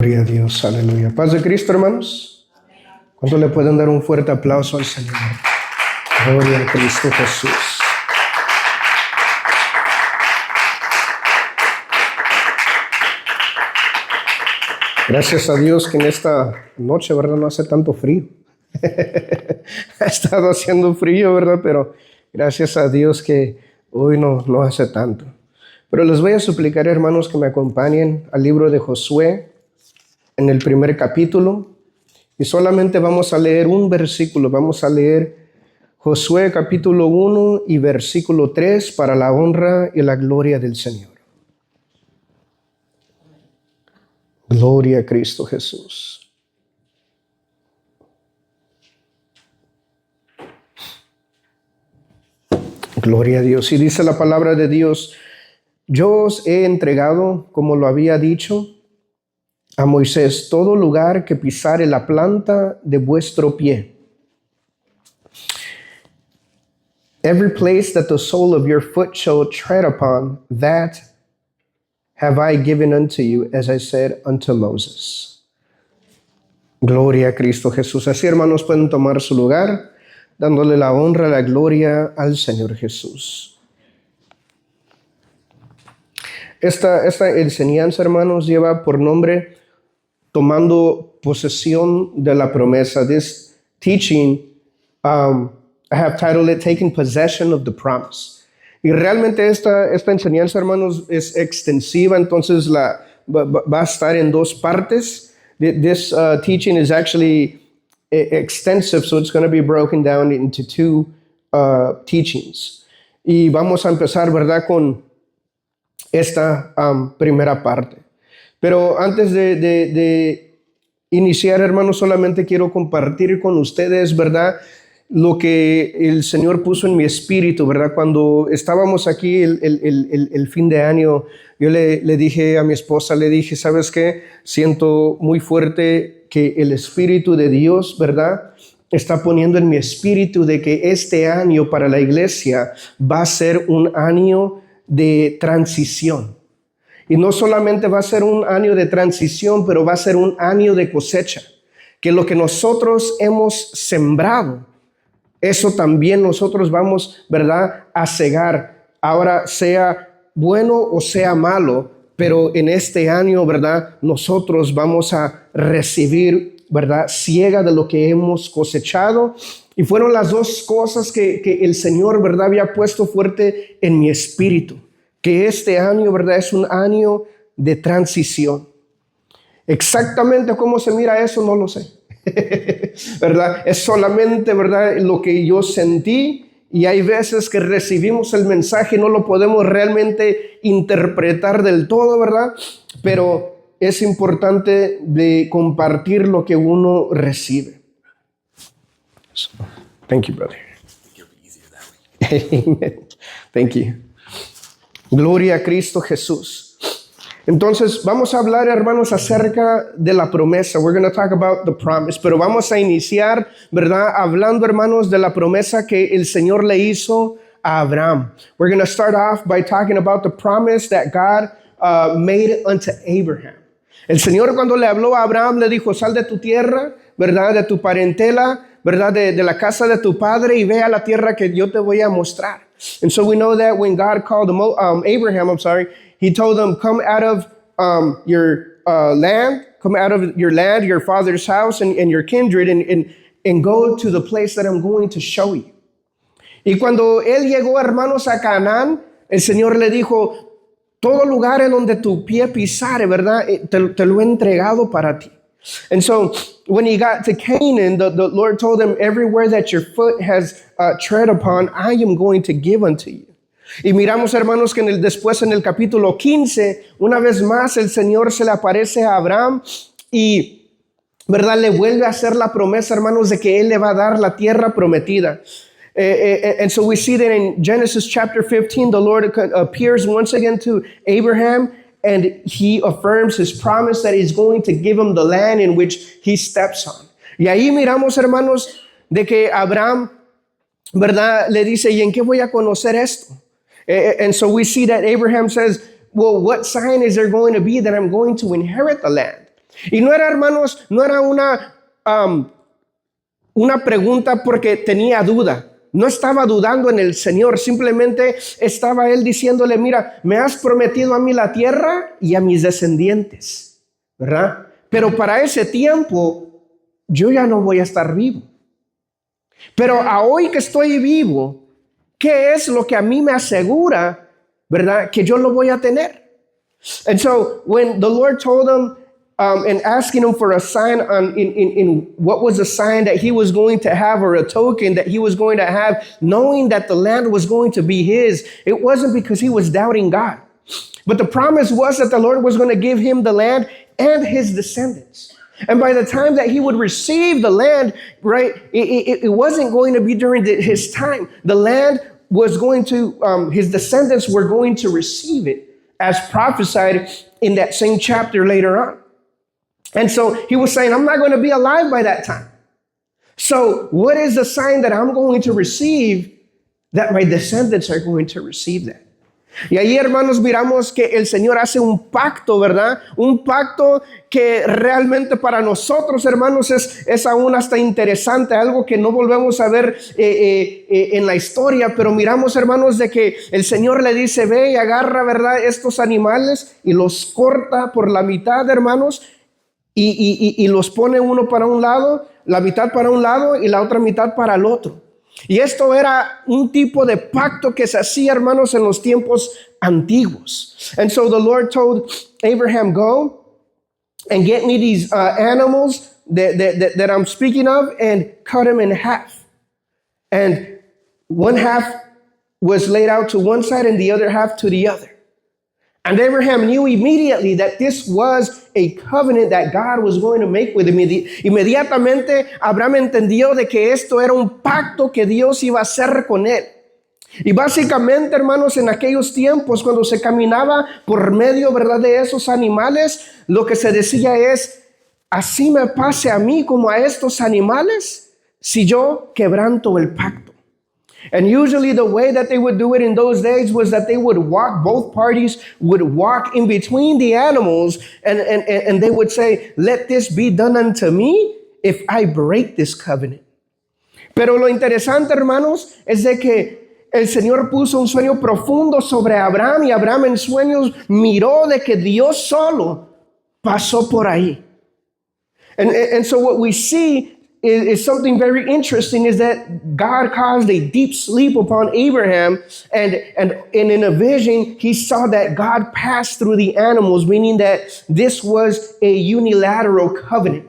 Gloria a Dios, aleluya. Paz de Cristo, hermanos. ¿Cuánto le pueden dar un fuerte aplauso al Señor? Gloria a Cristo Jesús. Gracias a Dios que en esta noche, ¿verdad? No hace tanto frío. Ha estado haciendo frío, ¿verdad? Pero gracias a Dios que hoy no hace tanto. Pero les voy a suplicar, hermanos, que me acompañen al libro de Josué, en el primer capítulo, y solamente vamos a leer un versículo. Vamos a leer Josué capítulo 1 y versículo 3 para la honra y la gloria del Señor. Gloria a Cristo Jesús. Gloria a Dios. Y dice la palabra de Dios: yo os he entregado, como lo había dicho a Moisés, todo lugar que pisare la planta de vuestro pie. Every place that the sole of your foot shall tread upon, that have I given unto you, as I said unto Moses. Gloria a Cristo Jesús. Así, hermanos, pueden tomar su lugar, dándole la honra, la gloria al Señor Jesús. Esta enseñanza, hermanos, lleva por nombre tomando posesión de la promesa. This teaching, I have titled it Taking Possession of the Promise. Y realmente esta enseñanza, hermanos, es extensiva, entonces va a estar en dos partes. This teaching is actually extensive, so it's going to be broken down into two teachings. Y vamos a empezar, ¿verdad?, con esta primera parte. Pero antes de iniciar, hermanos, solamente quiero compartir con ustedes, ¿verdad?, lo que el Señor puso en mi espíritu, ¿verdad? Cuando estábamos aquí el fin de año, yo le dije a mi esposa, le dije, ¿sabes qué? Siento muy fuerte que el Espíritu de Dios, ¿verdad?, está poniendo en mi espíritu de que este año para la iglesia va a ser un año de transición. Y no solamente va a ser un año de transición, pero va a ser un año de cosecha. Que lo que nosotros hemos sembrado, eso también nosotros vamos, ¿verdad?, a cegar. Ahora, sea bueno o sea malo, pero en este año, ¿verdad?, nosotros vamos a recibir, ¿verdad?, siega de lo que hemos cosechado. Y fueron las dos cosas que el Señor, ¿verdad?, había puesto fuerte en mi espíritu. Que este año, ¿verdad?, es un año de transición. Exactamente cómo se mira eso, no lo sé. ¿Verdad? Es solamente, ¿verdad?, lo que yo sentí, y hay veces que recibimos el mensaje y no lo podemos realmente interpretar del todo, ¿verdad? Pero es importante de compartir lo que uno recibe. So, thank you, brother. Amen. Thank you. Gloria a Cristo Jesús. Entonces, vamos a hablar, hermanos, acerca de la promesa. We're going to talk about the promise. Pero vamos a iniciar, ¿verdad?, hablando, hermanos, de la promesa que el Señor le hizo a Abraham. We're going to start off by talking about the promise that God made unto Abraham. El Señor, cuando le habló a Abraham, le dijo, sal de tu tierra, ¿verdad?, de tu parentela, ¿verdad?, de la casa de tu padre, y ve a la tierra que yo te voy a mostrar. And so we know that when God called Abraham, he told him, come out of your land, come out of your land, your father's house, and your kindred, and go to the place that I'm going to show you. Y cuando él llegó, hermanos, a Canaán, el Señor le dijo, todo lugar en donde tu pie pisare, ¿verdad?, te lo he entregado para ti. And so when he got to Canaan, the Lord told him, everywhere that your foot has tread upon, I am going to give unto you. Y miramos, hermanos, que después en el capítulo 15, una vez más el Señor se le aparece a Abraham y, ¿verdad?, le vuelve a hacer la promesa, hermanos, de que Él le va a dar la tierra prometida. And so we see that in Genesis chapter 15, the Lord appears once again to Abraham, and He affirms His promise that He's going to give him the land in which he steps on. Y ahí miramos, hermanos, de que Abraham, ¿verdad?, le dice, ¿y en qué voy a conocer esto? And so we see that Abraham says, well, what sign is there going to be that I'm going to inherit the land? Y no era, hermanos, no era una pregunta porque tenía duda. No estaba dudando en el Señor, simplemente estaba él diciéndole, mira, me has prometido a mí la tierra y a mis descendientes, ¿verdad? Pero para ese tiempo yo ya no voy a estar vivo. Pero a hoy que estoy vivo, ¿qué es lo que a mí me asegura, verdad, que yo lo voy a tener? And so when the Lord told him, and asking him for a sign in what was the sign that he was going to have, or a token that he was going to have, knowing that the land was going to be his, it wasn't because he was doubting God. But the promise was that the Lord was going to give him the land and his descendants. And by the time that he would receive the land, right, it wasn't going to be during his time. The land was going to, his descendants were going to receive it as prophesied in that same chapter later on. And so he was saying, I'm not going to be alive by that time. So what is the sign that I'm going to receive that my descendants are going to receive that? Y ahí, hermanos, miramos que el Señor hace un pacto, ¿verdad? Un pacto que realmente para nosotros, hermanos, es aún hasta interesante, algo que no volvemos a ver en la historia, pero miramos, hermanos, de que el Señor le dice, ve y agarra, ¿verdad?, estos animales y los corta por la mitad, hermanos, y los pone uno para un lado, la mitad para un lado y la otra mitad para el otro. Y esto era un tipo de pacto que se hacía, hermanos, en los tiempos antiguos. And so the Lord told Abraham, go and get me these animals that I'm speaking of and cut them in half. And one half was laid out to one side and the other half to the other. And Abraham knew immediately that this was a covenant that God was going to make with him. Inmediatamente Abraham entendió de que esto era un pacto que Dios iba a hacer con él. Y básicamente, hermanos, en aquellos tiempos, cuando se caminaba por medio, ¿verdad?, de esos animales, lo que se decía es, así me pase a mí como a estos animales, si yo quebranto el pacto. And usually the way that they would do it in those days was that they would walk, both parties would walk in between the animals and they would say, let this be done unto me if I break this covenant. Pero lo interesante, hermanos, es de que el Señor puso un sueño profundo sobre Abraham y Abraham en sueños miró de que Dios solo pasó por ahí. And so what we see is something very interesting, is that God caused a deep sleep upon Abraham, and in a vision, he saw that God passed through the animals, meaning that this was a unilateral covenant,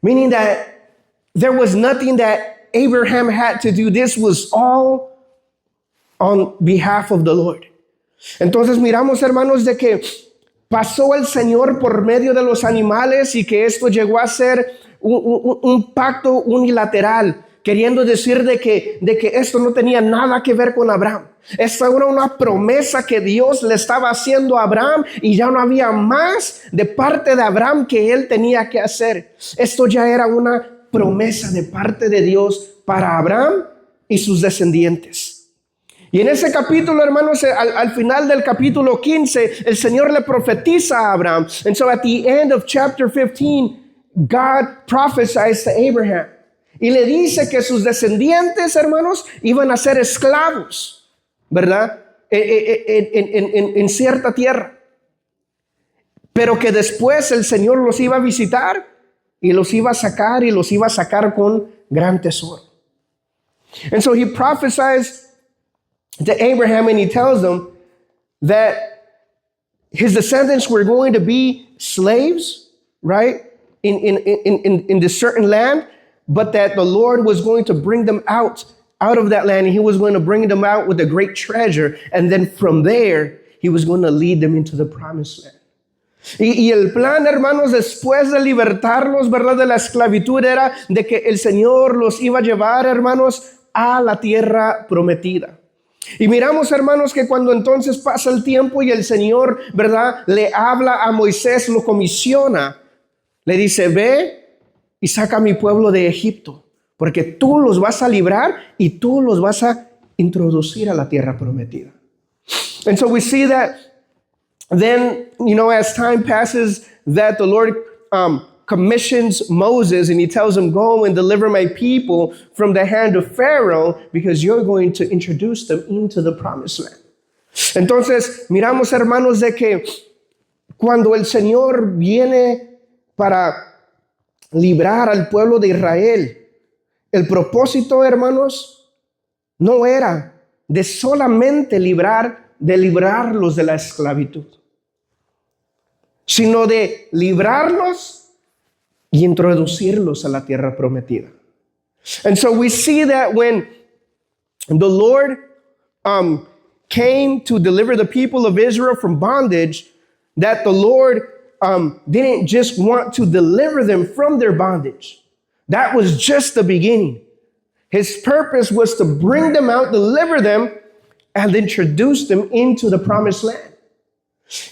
meaning that there was nothing that Abraham had to do. This was all on behalf of the Lord. Entonces miramos, hermanos, de que pasó el Señor por medio de los animales y que esto llegó a ser un pacto unilateral, queriendo decir de que esto no tenía nada que ver con Abraham. Esta era una promesa que Dios le estaba haciendo a Abraham y ya no había más de parte de Abraham que él tenía que hacer. Esto ya era una promesa de parte de Dios para Abraham y sus descendientes. Y en ese capítulo, hermanos, al final del capítulo 15, el Señor le profetiza a Abraham. And so at the end of chapter 15, God prophesies to Abraham. Y le dice que sus descendientes, hermanos, iban a ser esclavos, ¿verdad? En cierta tierra. Pero que después el Señor los iba a visitar y los iba a sacar y los iba a sacar con gran tesoro. And so he prophesies to Abraham and he tells them that his descendants were going to be slaves, right? In this certain land, but that the Lord was going to bring them out of that land, and he was going to bring them out with a great treasure, and then from there, he was going to lead them into the promised land. Y el plan, hermanos, después de libertarlos, ¿verdad?, de la esclavitud, era de que el Señor los iba a llevar, hermanos, a la tierra prometida. Y miramos, hermanos, que cuando entonces pasa el tiempo y el Señor, ¿verdad?, le habla a Moisés, lo comisiona, le dice, ve y saca a mi pueblo de Egipto, porque tú los vas a librar y tú los vas a introducir a la tierra prometida. And so we see that then, as time passes, that the Lord commissions Moses and he tells him, go and deliver my people from the hand of Pharaoh because you're going to introduce them into the promised land. Entonces, miramos, hermanos, de que cuando el Señor viene para librar al pueblo de Israel, el propósito, hermanos, no era de solamente librarlos de la esclavitud, sino de librarlos y introducirlos a la tierra prometida. And so we see that when the Lord came to deliver the people of Israel from bondage, that the Lord didn't just want to deliver them from their bondage. That was just the beginning. His purpose was to bring them out, deliver them, and introduce them into the promised land.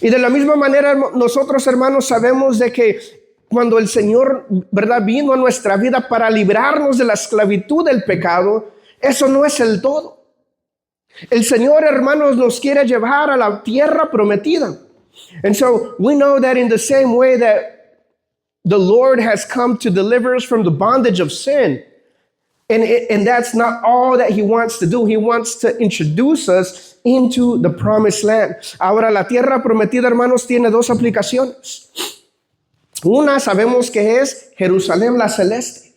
Y de la misma manera, nosotros, hermanos, sabemos de que cuando el Señor, ¿verdad?, vino a nuestra vida para librarnos de la esclavitud del pecado, eso no es el todo. El Señor, hermanos, nos quiere llevar a la tierra prometida. And so we know that in the same way that the Lord has come to deliver us from the bondage of sin, and that's not all that He wants to do. He wants to introduce us into the promised land. Ahora, la tierra prometida, hermanos, tiene dos aplicaciones. Una sabemos que es Jerusalén la celeste.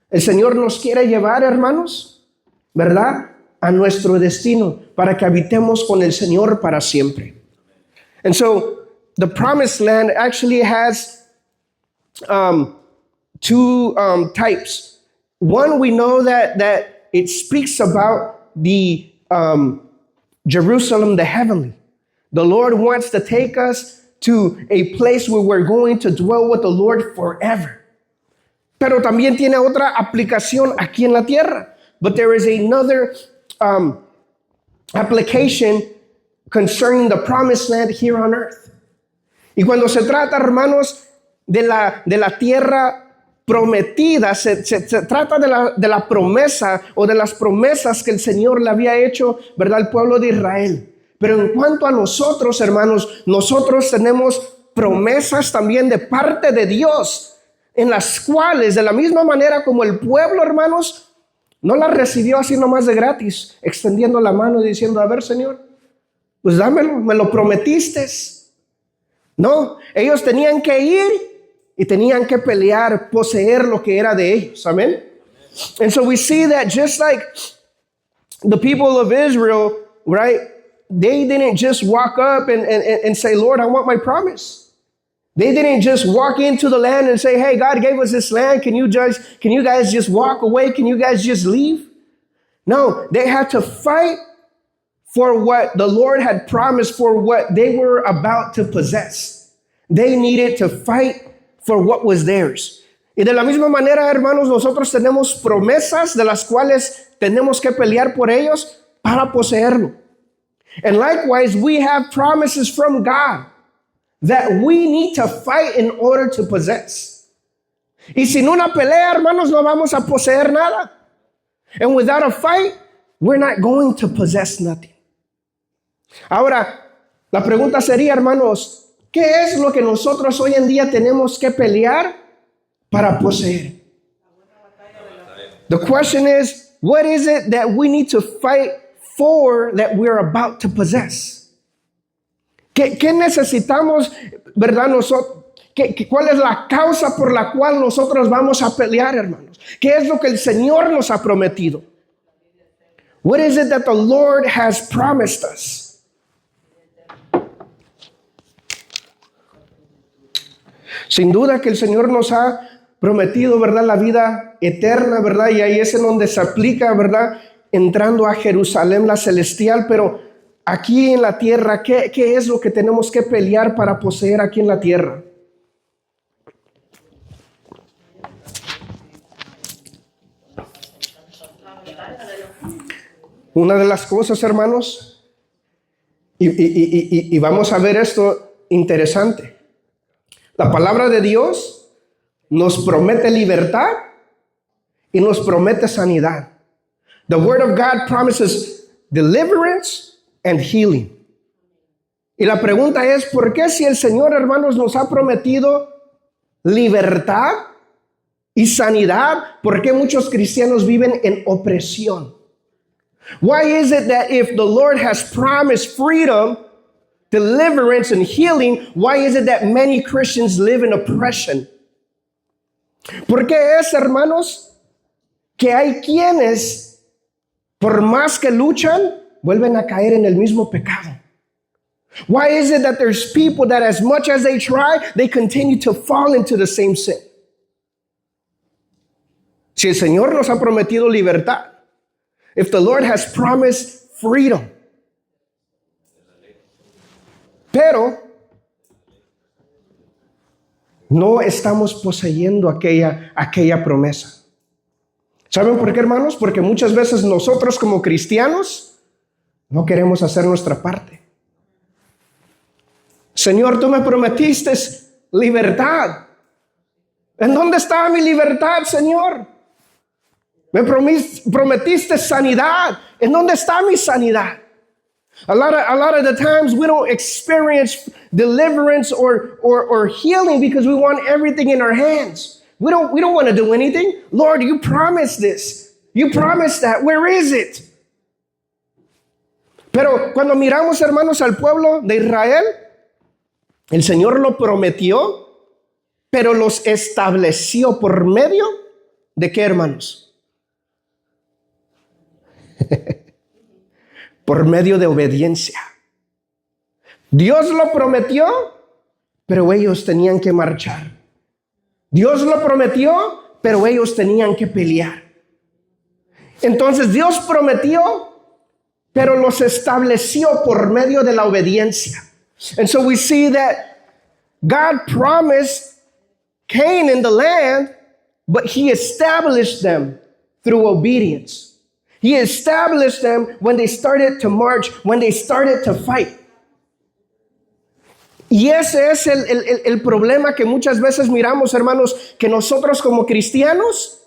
El Señor nos quiere llevar, hermanos, ¿verdad?, a nuestro destino para que habitemos con el Señor para siempre. And so the promised land actually has two types. One, we know that it speaks about the Jerusalem, the heavenly. The Lord wants to take us to a place where we're going to dwell with the Lord forever. Pero también tiene otra aplicación aquí en la tierra. But there is another application concerning the promised land here on earth. Y cuando se trata, hermanos, de la tierra prometida, se trata de la promesa o de las promesas que el Señor le había hecho, ¿verdad?, al pueblo de Israel. Pero en cuanto a nosotros, hermanos, nosotros tenemos promesas también de parte de Dios, en las cuales, de la misma manera como el pueblo, hermanos, no las recibió así nomás de gratis, extendiendo la mano y diciendo, a ver, Señor, pues dámelo, me lo prometiste. No, ellos tenían que ir y tenían que pelear, poseer lo que era de ellos. Amén. And so we see that just like the people of Israel, right? They didn't just walk up and say, Lord, I want my promise. They didn't just walk into the land and say, hey, God gave us this land. Can you guys just walk away? Can you guys just leave? No, they had to fight for what the Lord had promised, for what they were about to possess. They needed to fight for what was theirs. Y de la misma manera, hermanos, nosotros tenemos promesas de las cuales tenemos que pelear por ellos para poseerlo. And likewise, we have promises from God that we need to fight in order to possess. Y sin una pelea, hermanos, no vamos a poseer nada. And without a fight, we're not going to possess nothing. Ahora, la pregunta sería, hermanos, ¿qué es lo que nosotros hoy en día tenemos que pelear para poseer? The question is, what is it that we need to fight for that we're about to possess? ¿Qué necesitamos, verdad, nosotros? ¿Cuál es la causa por la cual nosotros vamos a pelear, hermanos? ¿Qué es lo que el Señor nos ha prometido? What is it that the Lord has promised us? Sin duda que el Señor nos ha prometido, ¿verdad?, la vida eterna, ¿verdad? Y ahí es en donde se aplica, ¿verdad?, entrando a Jerusalén la celestial. Pero aquí en la tierra, ¿qué es lo que tenemos que pelear para poseer aquí en la tierra? Una de las cosas, hermanos, y vamos a ver esto interesante. La palabra de Dios nos promete libertad y nos promete sanidad. The word of God promises deliverance and healing. Y la pregunta es, ¿por qué si el Señor, hermanos, nos ha prometido libertad y sanidad, ¿por qué muchos cristianos viven en opresión? Why is it that if the Lord has promised freedom, deliverance, and healing, why is it that many Christians live in oppression? ¿Por qué es, hermanos, que hay quienes, por más que luchan, vuelven a caer en el mismo pecado? Why is it that there's people that as much as they try, they continue to fall into the same sin? Si el Señor nos ha prometido libertad, if the Lord has promised freedom, pero no estamos poseyendo aquella promesa. ¿Saben por qué, hermanos? Porque muchas veces nosotros como cristianos no queremos hacer nuestra parte. Señor, tú me prometiste libertad. ¿En dónde está mi libertad, Señor? Me prometiste sanidad. ¿En dónde está mi sanidad? A lot of the times we don't experience deliverance or healing because we want everything in our hands. We don't want to do anything. Lord, you promised this. You promised that. Where is it? Pero cuando miramos, hermanos, al pueblo de Israel, el Señor lo prometió, pero los estableció por medio de ¿qué, hermanos? Por medio de obediencia. Dios lo prometió, pero ellos tenían que marchar. Dios lo prometió, pero ellos tenían que pelear. Entonces Dios prometió, pero los estableció por medio de la obediencia. And so we see that God promised Canaan the land, but he established them through obedience. He established them when they started to march, when they started to fight. Y ese es el problema que muchas veces miramos, hermanos, que nosotros como cristianos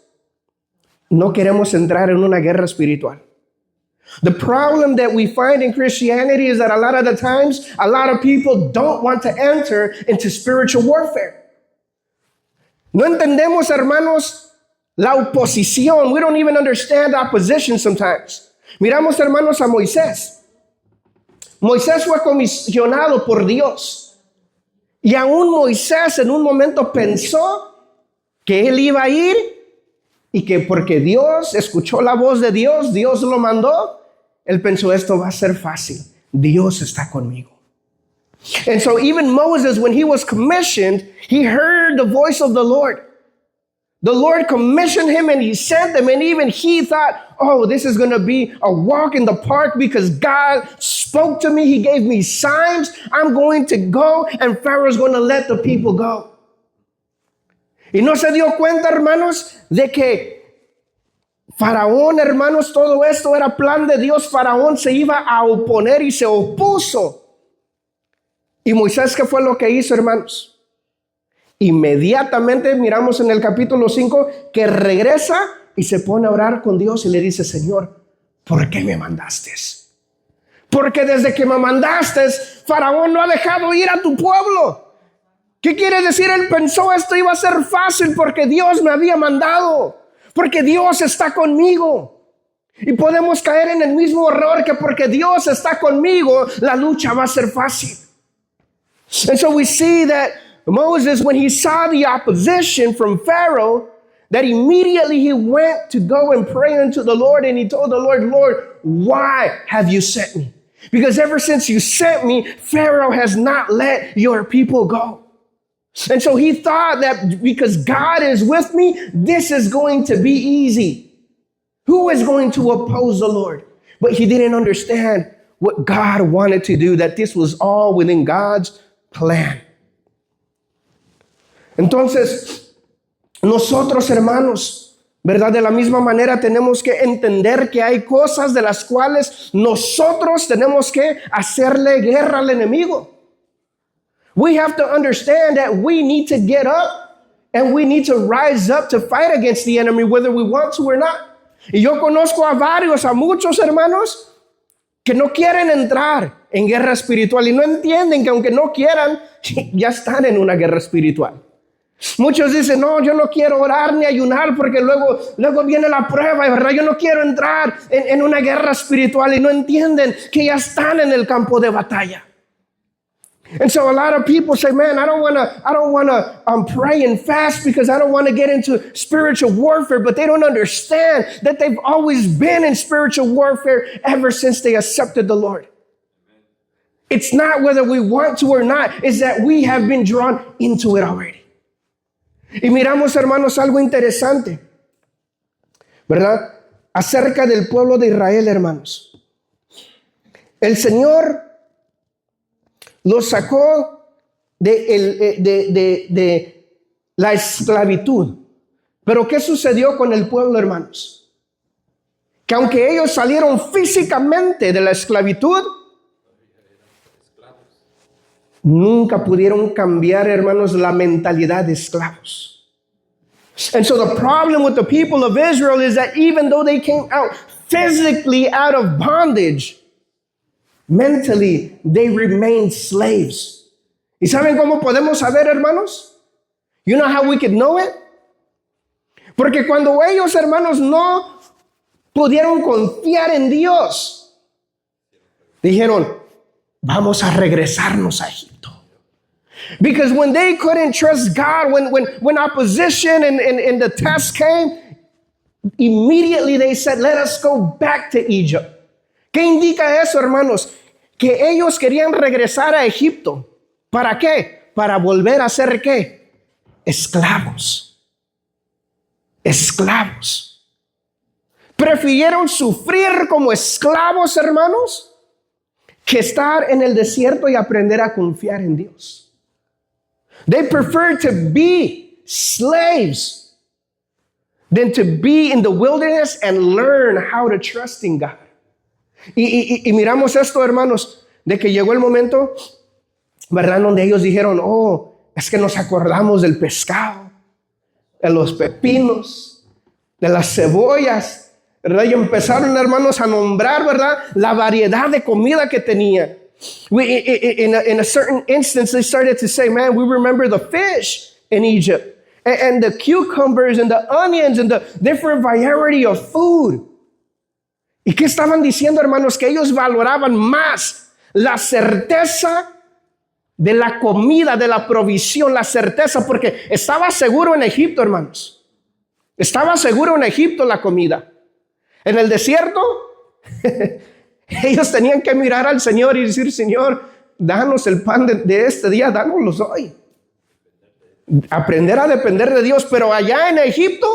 no queremos entrar en una guerra espiritual. The problem that we find in Christianity is that a lot of the times, a lot of people don't want to enter into spiritual warfare. No entendemos, hermanos, la oposición. We don't even understand opposition sometimes. Miramos, hermanos, a Moisés. Moisés fue comisionado por Dios. Y aún Moisés en un momento pensó que él iba a ir y que porque Dios escuchó la voz de Dios, Dios lo mandó. Él pensó, esto va a ser fácil. Dios está conmigo. And so even Moses, when he was commissioned, he heard the voice of the Lord. The Lord commissioned him and he sent them. And even he thought, oh, this is going to be a walk in the park because God spoke to me. He gave me signs. I'm going to go and Pharaoh's going to let the people go. Y no se dio cuenta, hermanos, de que Faraón, hermanos, todo esto era plan de Dios. Faraón se iba a oponer y se opuso. Y Moisés, ¿qué fue lo que hizo, hermanos? Inmediatamente miramos en el capítulo 5 que regresa y se pone a orar con Dios y le dice, Señor, ¿por qué me mandaste? Porque desde que me mandaste, Faraón no ha dejado ir a tu pueblo. ¿Qué quiere decir? Él pensó esto iba a ser fácil porque Dios me había mandado. Porque Dios está conmigo. Y podemos caer en el mismo error que porque Dios está conmigo, la lucha va a ser fácil. And so we see that Moses, when he saw the opposition from Pharaoh, that immediately he went to go and pray unto the Lord. And he told the Lord, Lord, why have you sent me? Because ever since you sent me, Pharaoh has not let your people go. And so he thought that because God is with me, this is going to be easy. Who is going to oppose the Lord? But he didn't understand what God wanted to do, that this was all within God's plan. Entonces, nosotros, hermanos, ¿verdad? De la misma manera tenemos que entender que hay cosas de las cuales nosotros tenemos que hacerle guerra al enemigo. We have to understand that we need to get up and we need to rise up to fight against the enemy, whether we want to or not. Y yo conozco a muchos hermanos que no quieren entrar en guerra espiritual y no entienden que aunque no quieran, ya están en una guerra espiritual. Muchos dicen, no, yo no quiero orar ni ayunar porque luego viene la prueba, ¿verdad? Yo no quiero entrar en una guerra espiritual, y no entienden que ya están en el campo de batalla. And so a lot of people say, man, I don't wanna pray and fast because I don't want to get into spiritual warfare. But they don't understand that they've always been in spiritual warfare ever since they accepted the Lord. It's not whether we want to or not, it's that we have been drawn into it already. Y miramos, hermanos, algo interesante, ¿verdad? Acerca del pueblo de Israel, hermanos. El Señor los sacó de la esclavitud. Pero ¿qué sucedió con el pueblo, hermanos? Que aunque ellos salieron físicamente de la esclavitud, nunca pudieron cambiar, hermanos, la mentalidad de esclavos. And so the problem with the people of Israel is that even though they came out physically out of bondage, mentally, they remained slaves. ¿Y saben cómo podemos saber, hermanos? You know how we could know it? Porque cuando ellos, hermanos, no pudieron confiar en Dios, dijeron, vamos a regresarnos a Egipto. Because when they couldn't trust God, when opposition and the test came, immediately they said, let us go back to Egypt. ¿Qué indica eso, hermanos? Que ellos querían regresar a Egipto. ¿Para qué? Para volver a ser ¿qué? Esclavos. Esclavos. Prefirieron sufrir como esclavos, hermanos, que estar en el desierto y aprender a confiar en Dios. They preferred to be slaves than to be in the wilderness and learn how to trust in God. Y miramos esto, hermanos, de que llegó el momento, ¿verdad? Donde ellos dijeron, oh, es que nos acordamos del pescado, de los pepinos, de las cebollas, ¿verdad? Y empezaron, hermanos, a nombrar, ¿verdad? La variedad de comida que tenían. In a certain instance, they started to say, man, we remember the fish in Egypt and the cucumbers and the onions and the different variety of food. ¿Y qué estaban diciendo, hermanos? Que ellos valoraban más la certeza de la comida, de la provisión, la certeza, porque estaba seguro en Egipto, hermanos. Estaba seguro en Egipto la comida. En el desierto, ellos tenían que mirar al Señor y decir, Señor, danos el pan de este día, dánoslo hoy. Aprender a depender de Dios, pero allá en Egipto,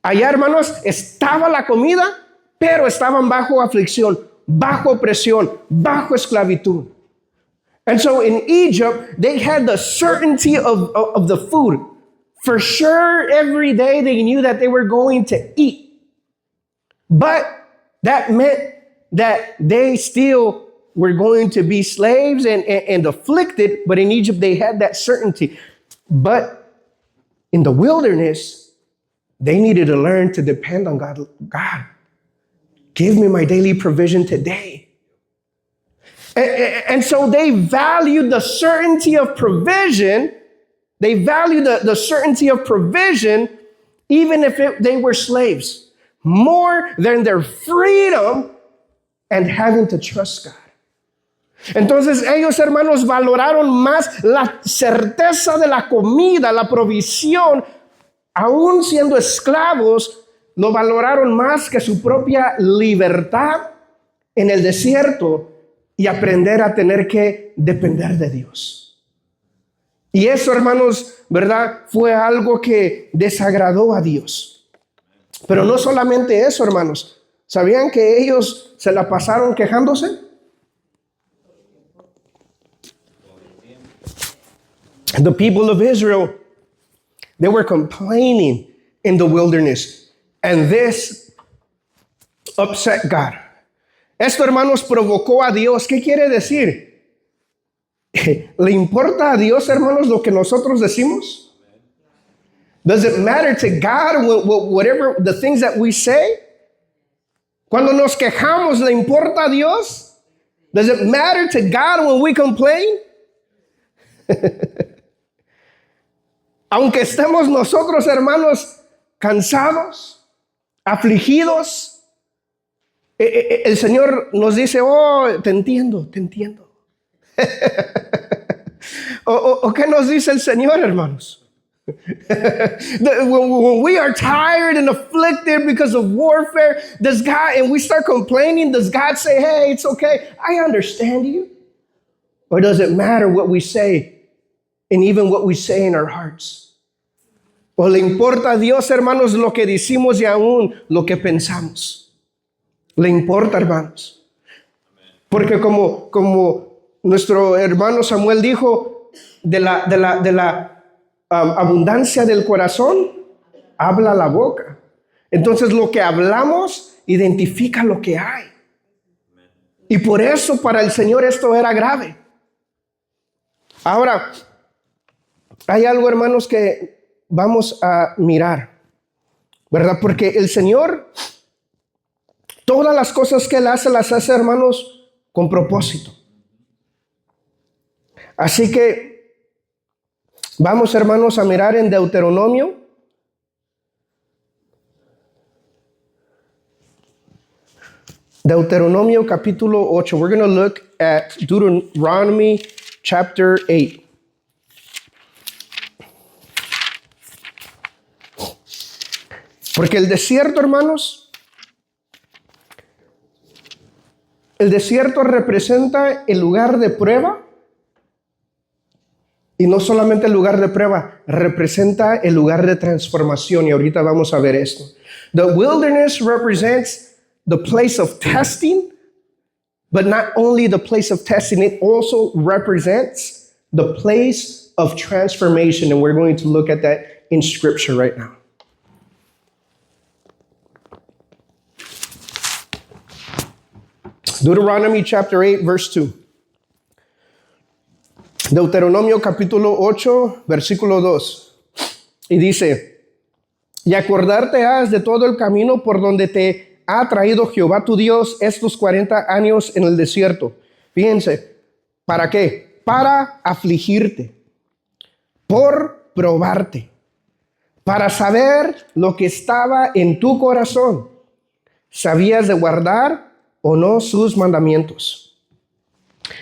allá, hermanos, estaba la comida, pero estaban bajo aflicción, bajo opresión, bajo esclavitud. And so in Egypt, they had the certainty of the food. For sure, every day they knew that they were going to eat. But that meant that they still were going to be slaves and afflicted. But in Egypt, they had that certainty. But in the wilderness, they needed to learn to depend on God. God, give me my daily provision today. And so they valued the certainty of provision. They valued the certainty of provision, even if they were slaves, more than their freedom and having to trust God. Entonces ellos, hermanos, valoraron más la certeza de la comida, la provisión, aún siendo esclavos, lo valoraron más que su propia libertad en el desierto y aprender a tener que depender de Dios. Y eso, hermanos, ¿verdad? Fue algo que desagradó a Dios. Pero no solamente eso, hermanos. ¿Sabían que ellos se la pasaron quejándose? The people of Israel, they were complaining in the wilderness. And this upset God. Esto, hermanos, provocó a Dios. ¿Qué quiere decir? ¿Le importa a Dios, hermanos, lo que nosotros decimos? Does it matter to God whatever the things that we say? Cuando nos quejamos, ¿le importa a Dios? Does it matter to God when we complain? Aunque estemos nosotros, hermanos, cansados, afligidos, el Señor nos dice, oh, te entiendo, te entiendo. ¿O qué nos dice el Señor, hermanos? When we are tired and afflicted because of warfare, does God, and we start complaining, does God say, hey, it's okay, I understand you? Or does it matter what we say and even what we say in our hearts? ¿O le importa a Dios, hermanos, lo que decimos y aún lo que pensamos? ¿Le importa, hermanos? Porque como nuestro hermano Samuel dijo, de la abundancia del corazón, habla la boca. Entonces lo que hablamos identifica lo que hay. Y por eso para el Señor esto era grave. Ahora, hay algo, hermanos, que vamos a mirar, ¿verdad? Porque el Señor, todas las cosas que Él hace, las hace, hermanos, con propósito. Así que vamos, hermanos, a mirar en Deuteronomio. Deuteronomio capítulo 8. We're going to look at Deuteronomy chapter 8. Porque el desierto, hermanos, el desierto representa el lugar de prueba. Y no solamente el lugar de prueba, representa el lugar de transformación. Y ahorita vamos a ver esto. The wilderness represents the place of testing, but not only the place of testing, it also represents the place of transformation. And we're going to look at that in Scripture right now. Deuteronomy chapter 8, verse 2. Deuteronomio capítulo 8, versículo 2. Y dice, y acordarte has de todo el camino por donde te ha traído Jehová tu Dios estos 40 años en el desierto. Fíjense, ¿para qué? Para afligirte, por probarte, para saber lo que estaba en tu corazón. ¿Sabías de guardar o no sus mandamientos?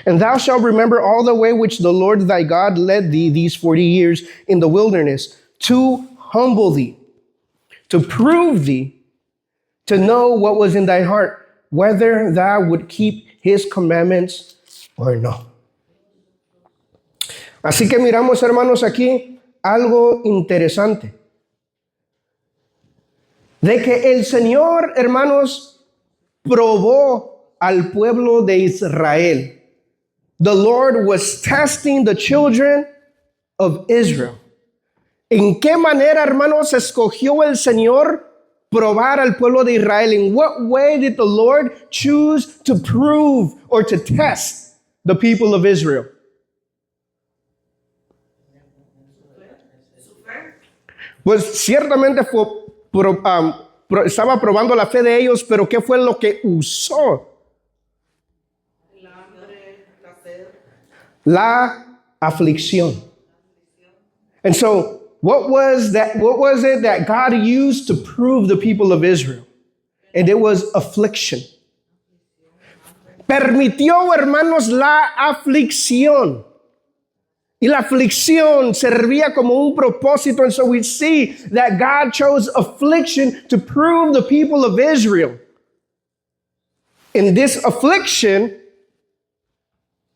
And thou shalt remember all the way which the Lord thy God led thee these 40 years in the wilderness, to humble thee, to prove thee, to know what was in thy heart, whether thou would keep his commandments or no. Así que miramos, hermanos, aquí algo interesante. De que el Señor, hermanos, probó al pueblo de Israel. The Lord was testing the children of Israel. ¿En qué manera, hermanos, escogió el Señor probar al pueblo de Israel? In what way did the Lord choose to prove or to test the people of Israel? Pues ciertamente estaba probando la fe de ellos, pero ¿qué fue lo que usó? La aflicción. And so, what was it that God used to prove the people of Israel? And it was affliction. Permitió, hermanos, la aflicción. Y la aflicción servía como un propósito. And so we see that God chose affliction to prove the people of Israel. And this affliction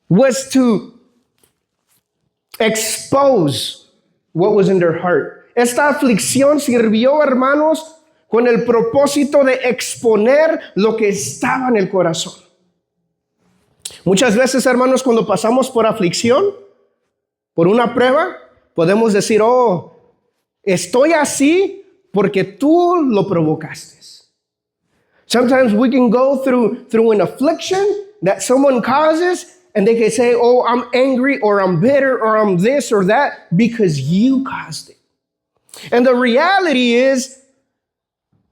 was to expose what was in their heart. Esta aflicción sirvió, hermanos, con el propósito de exponer lo que estaba en el corazón. Muchas veces, hermanos, cuando pasamos por aflicción, por una prueba, podemos decir, oh, estoy así porque tú lo provocaste. Sometimes we can go through an affliction that someone causes, and they can say, oh, I'm angry, or I'm bitter, or I'm this or that, because you caused it. And the reality is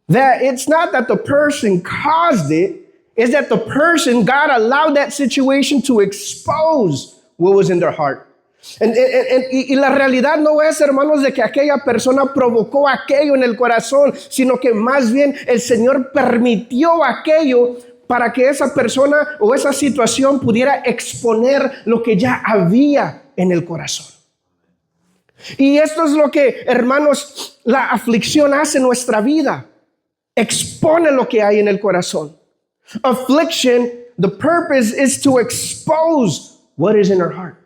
that it's not that the person caused it, it's that the person, God allowed that situation to expose what was in their heart. Y la realidad no es, hermanos, de que aquella persona provocó aquello en el corazón, sino que más bien el Señor permitió aquello para que esa persona o esa situación pudiera exponer lo que ya había en el corazón. Y esto es lo que, hermanos, la aflicción hace en nuestra vida. Expone lo que hay en el corazón. Affliction, the purpose is to expose what is in our heart.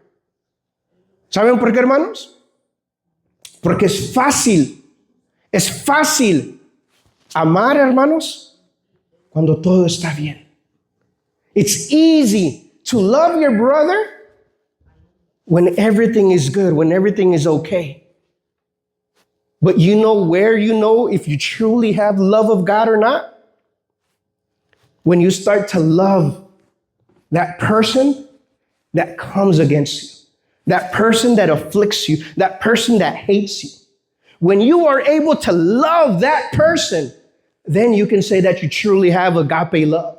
¿Saben por qué, hermanos? Porque es fácil amar, hermanos, cuando todo está bien. It's easy to love your brother when everything is good, when everything is okay. But you know where you know if you truly have love of God or not? When you start to love that person that comes against you. That person that afflicts you, that person that hates you. When you are able to love that person, then you can say that you truly have agape love.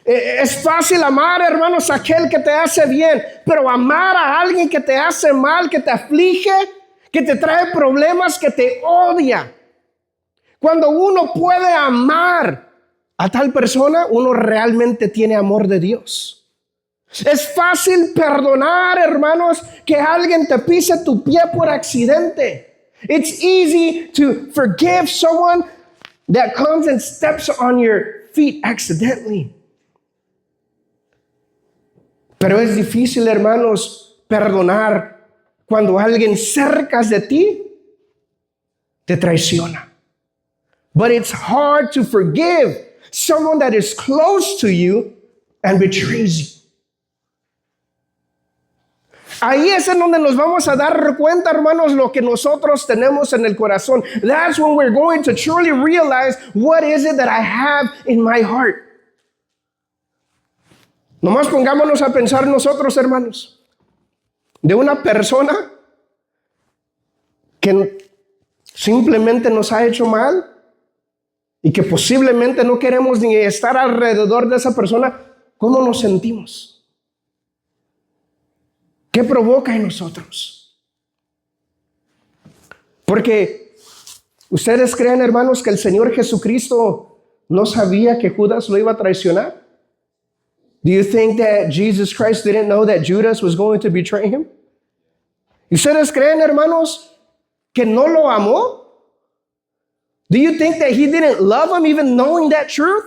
Es fácil amar, hermanos, a aquel que te hace bien, pero amar a alguien que te hace mal, que te aflige, que te trae problemas, que te odia. Cuando uno puede amar a tal persona, uno realmente tiene amor de Dios. Es fácil perdonar, hermanos, que alguien te pise tu pie por accidente. It's easy to forgive someone that comes and steps on your feet accidentally. Pero es difícil, hermanos, perdonar cuando alguien cerca de ti te traiciona. But it's hard to forgive someone that is close to you and betrays you. Ahí es en donde nos vamos a dar cuenta, hermanos, lo que nosotros tenemos en el corazón. That's when we're going to truly realize what is it that I have in my heart. Nomás pongámonos a pensar nosotros, hermanos, de una persona que simplemente nos ha hecho mal y que posiblemente no queremos ni estar alrededor de esa persona. ¿Cómo nos sentimos? ¿Qué provoca en nosotros? Porque ustedes creen, hermanos, que el Señor Jesucristo no sabía que Judas lo iba a traicionar. Do you think that Jesus Christ didn't know that Judas was going to betray him? ¿Ustedes creen, hermanos, que no lo amó? Do you think that he didn't love him even knowing that truth?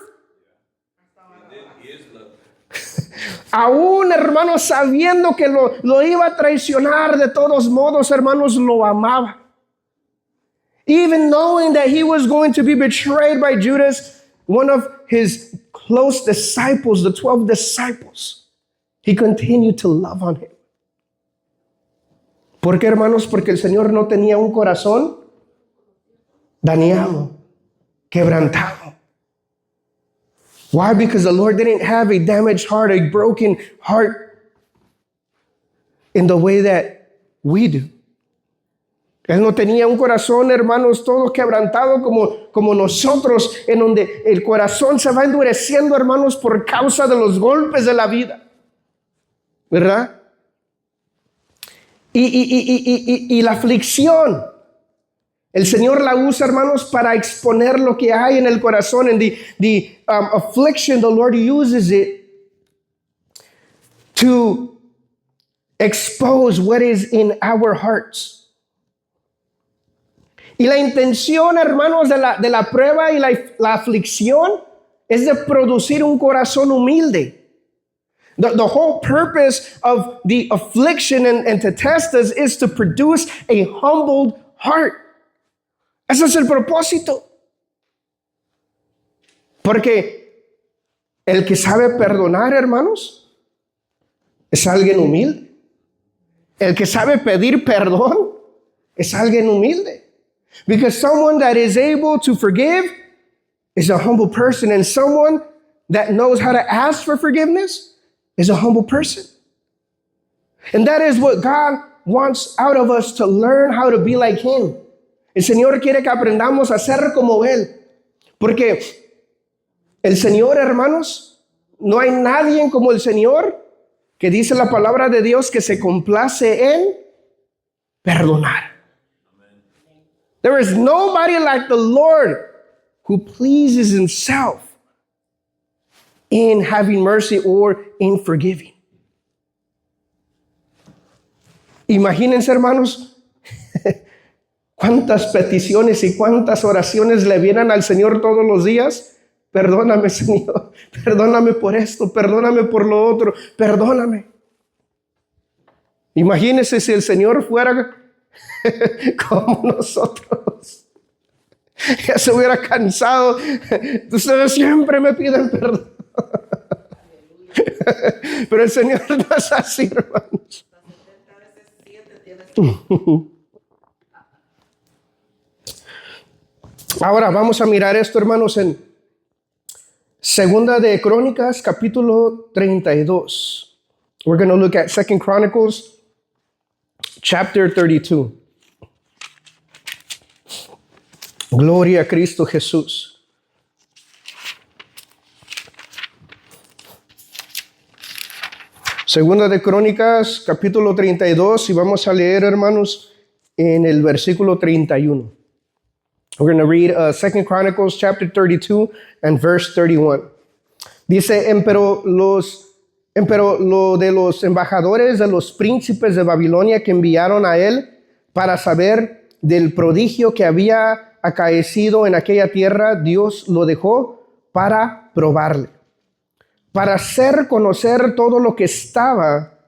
Aún, hermanos, sabiendo que lo iba a traicionar, de todos modos, hermanos, lo amaba. Even knowing that he was going to be betrayed by Judas, one of his close disciples, the 12 disciples, he continued to love on him. ¿Por qué, hermanos? Porque el Señor no tenía un corazón dañado, quebrantado. Why? Because the Lord didn't have a damaged heart, a broken heart in the way that we do. Él no tenía un corazón, hermanos, todo quebrantado como nosotros, en donde el corazón se va endureciendo, hermanos, por causa de los golpes de la vida. ¿Verdad? Y la aflicción, el Señor la usa, hermanos, para exponer lo que hay en el corazón. And the affliction, the Lord uses it to expose what is in our hearts. Y la intención, hermanos, de la prueba y la aflicción es de producir un corazón humilde. The whole purpose of the affliction and to test us is to produce a humbled heart. Ese es el propósito. Porque el que sabe perdonar, hermanos, es alguien humilde. El que sabe pedir perdón es alguien humilde. Because someone that is able to forgive is a humble person. And someone that knows how to ask for forgiveness is a humble person. And that is what God wants out of us, to learn how to be like Him. El Señor quiere que aprendamos a ser como Él. Porque el Señor, hermanos, no hay nadie como el Señor que dice la palabra de Dios que se complace en perdonar. There is nobody like the Lord who pleases himself in having mercy or in forgiving. Imagínense, hermanos, cuántas peticiones y cuántas oraciones le vienen al Señor todos los días. Perdóname, Señor, perdóname por esto, perdóname por lo otro, perdóname. Imagínense si el Señor fuera como nosotros. Ya se hubiera cansado. Ustedes siempre me piden perdón. Pero el Señor no es así, hermanos. Ahora vamos a mirar esto, hermanos, en Segunda de Crónicas, capítulo 32. We're going to look at 2 Chronicles, chapter 32. Gloria a Cristo Jesús. Segunda de Crónicas, capítulo 32, y vamos a leer, hermanos, en el versículo 31. We're going to read 2 Chronicles, chapter 32, and verse 31. Dice, empero lo de los embajadores de los príncipes de Babilonia que enviaron a él para saber del prodigio que había acaecido en aquella tierra, Dios lo dejó para probarle, para hacer conocer todo lo que estaba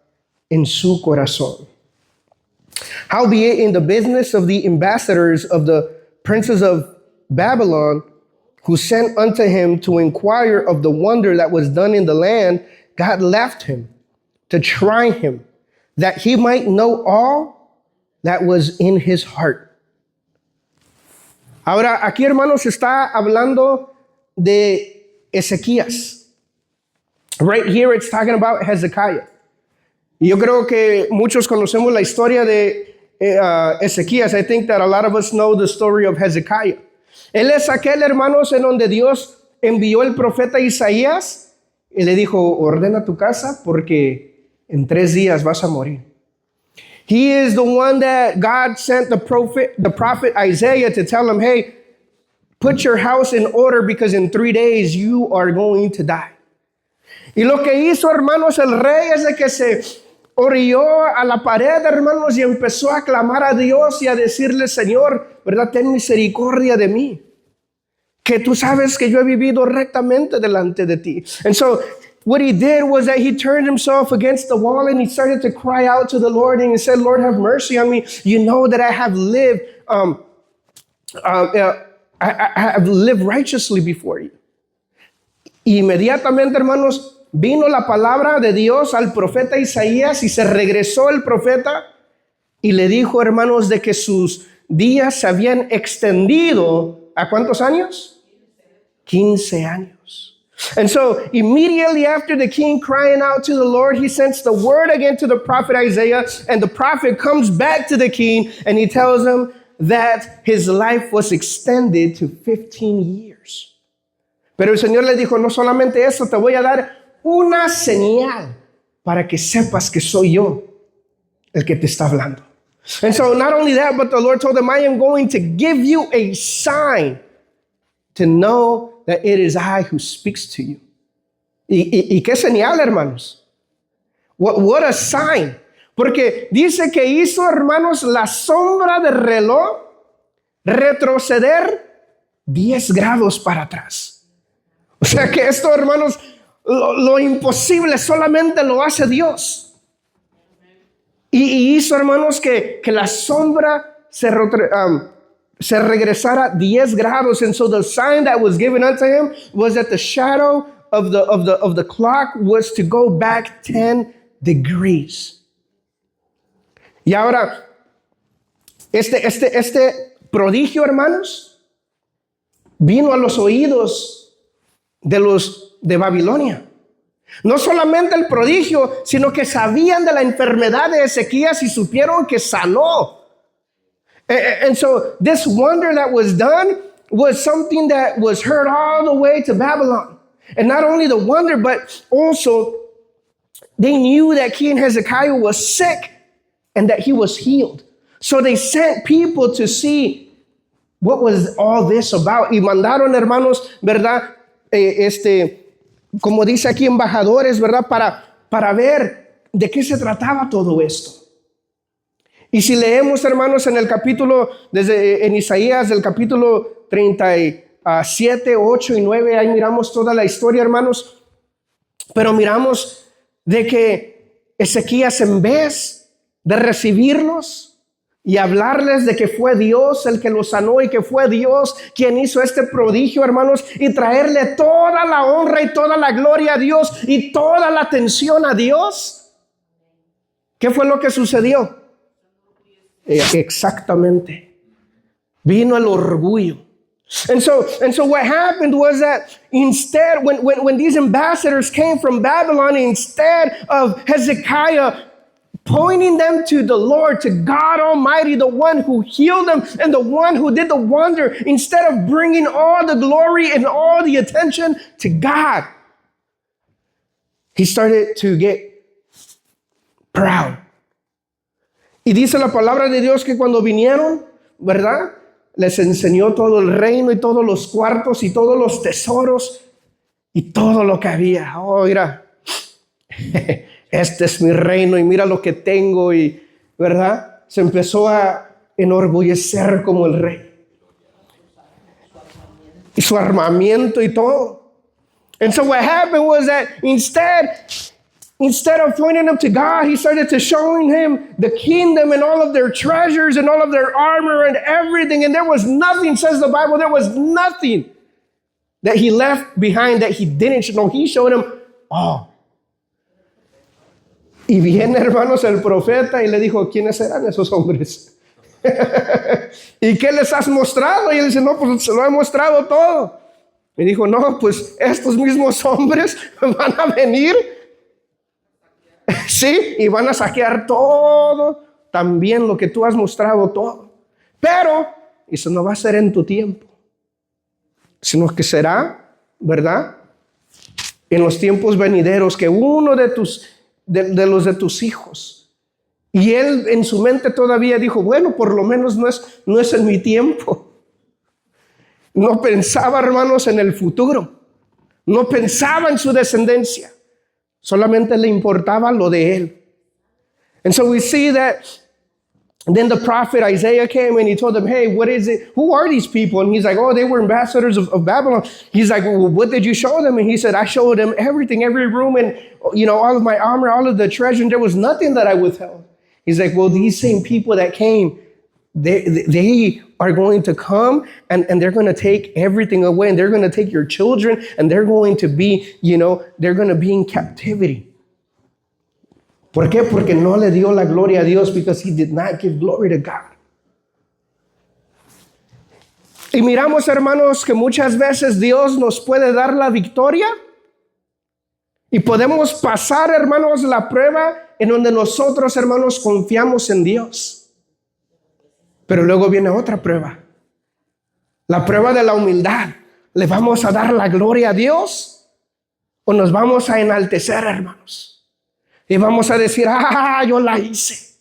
en su corazón. Howbeit in the business of the ambassadors of the princes of Babylon, who sent unto him to inquire of the wonder that was done in the land, God left him to try him, that he might know all that was in his heart. Ahora, aquí, hermanos, está hablando de Ezequías. Right here, it's talking about Hezekiah. Y yo creo que muchos conocemos la historia de Ezequías. I think that a lot of us know the story of Hezekiah. Él es aquel, hermanos, en donde Dios envió el profeta Isaías y le dijo, ordena tu casa porque en 3 días vas a morir. He is the one that God sent the prophet Isaiah to tell him, hey, put your house in order because in 3 days you are going to die. Y lo que hizo, hermanos, el rey es de que se orilló a la pared, hermanos, y empezó a clamar a Dios y a decirle, Señor, ¿verdad? Ten misericordia de mí, que tú sabes que yo he vivido rectamente delante de ti. And so what he did was that he turned himself against the wall and he started to cry out to the Lord and he said, Lord, have mercy on me. You know that I have lived, I have lived righteously before you. Inmediatamente, hermanos, vino la palabra de Dios al profeta Isaías y se regresó el profeta y le dijo, hermanos, de que sus días se habían extendido ¿a cuántos años? 15 años. And so immediately after the king crying out to the Lord, he sends the word again to the prophet Isaiah, and the prophet comes back to the king and he tells him that his life was extended to 15 years. Pero el Señor le dijo, no solamente eso, te voy a dar una señal para que sepas que soy yo el que te está hablando. And so not only that, but the Lord told him, I am going to give you a sign to know that it is I who speaks to you. ¿Y qué señal, hermanos? What a sign. Porque dice que hizo, hermanos, la sombra del reloj retroceder 10 grados para atrás. O sea que esto, hermanos, lo imposible solamente lo hace Dios. Y hizo, hermanos, que la sombra se regresara 10 grados. And so the sign that was given unto him was that the shadow of the clock was to go back 10 degrees. Y ahora, este prodigio, hermanos, vino a los oídos de los de Babilonia. No solamente el prodigio, sino que sabían de la enfermedad de Ezequías y supieron que sanó. And so this wonder that was done was something that was heard all the way to Babylon. And not only the wonder, but also They knew that King Hezekiah was sick and that he was healed. So they sent people to see what was all this about. Y mandaron, hermanos, ¿verdad? Como dice aquí, embajadores, ¿verdad? Para ver de qué se trataba todo esto. Y si leemos, hermanos, en el capítulo, en Isaías, el capítulo 37, 8 y 9, ahí miramos toda la historia, hermanos. Pero miramos de que Ezequías, en vez de recibirlos y hablarles de que fue Dios el que los sanó y que fue Dios quien hizo este prodigio, hermanos, y traerle toda la honra y toda la gloria a Dios y toda la atención a Dios, ¿qué fue lo que sucedió? Exactamente. Vino el orgullo. And so what happened was that instead, when these ambassadors came from Babylon, instead of Hezekiah pointing them to the Lord, to God Almighty, the one who healed them and the one who did the wonder, instead of bringing all the glory and all the attention to God, he started to get proud. Y dice la palabra de Dios que cuando vinieron, ¿verdad? Les enseñó todo el reino y todos los cuartos y todos los tesoros y todo lo que había. Oh, mira, este es mi reino y mira lo que tengo, y ¿verdad? Se empezó a enorgullecer como el rey. Y su armamento y todo. And so what happened was that instead of pointing them to God, he started to showing him the kingdom and all of their treasures and all of their armor and everything. And there was nothing, says the Bible, there was nothing that he left behind that he didn't show. No, he showed him all. Y viene, hermanos, el profeta y le dijo, ¿quiénes eran esos hombres? ¿Y qué les has mostrado? Y él dice, no, pues se lo he mostrado todo. Y dijo, no, pues estos mismos hombres van a venir, sí, y van a saquear todo, también lo que tú has mostrado, todo. Pero eso no va a ser en tu tiempo, sino que será, ¿verdad? En los tiempos venideros, que uno de los de tus hijos. Y él en su mente todavía dijo, bueno, por lo menos no es en mi tiempo. No pensaba, hermanos, en el futuro. No pensaba en su descendencia. Solamente le importaba lo de él. And so we see that then the prophet Isaiah came and he told them, hey, what is it? Who are these people? And he's like, oh, they were ambassadors of Babylon. He's like, well, what did you show them? And he said, I showed them everything, every room, and all of my armor, all of the treasure, and there was nothing that I withheld. He's like, well, these same people that came, they are going to come and they're going to take everything away, and they're going to take your children, and they're going to be, they're going to be in captivity. ¿Por qué? Porque no le dio la gloria a Dios, because he did not give glory to God. Y miramos, hermanos, que muchas veces Dios nos puede dar la victoria y podemos pasar, hermanos, la prueba en donde nosotros, hermanos, confiamos en Dios. Pero luego viene otra prueba, la prueba de la humildad. ¿Le vamos a dar la gloria a Dios o nos vamos a enaltecer, hermanos? Y vamos a decir, yo la hice.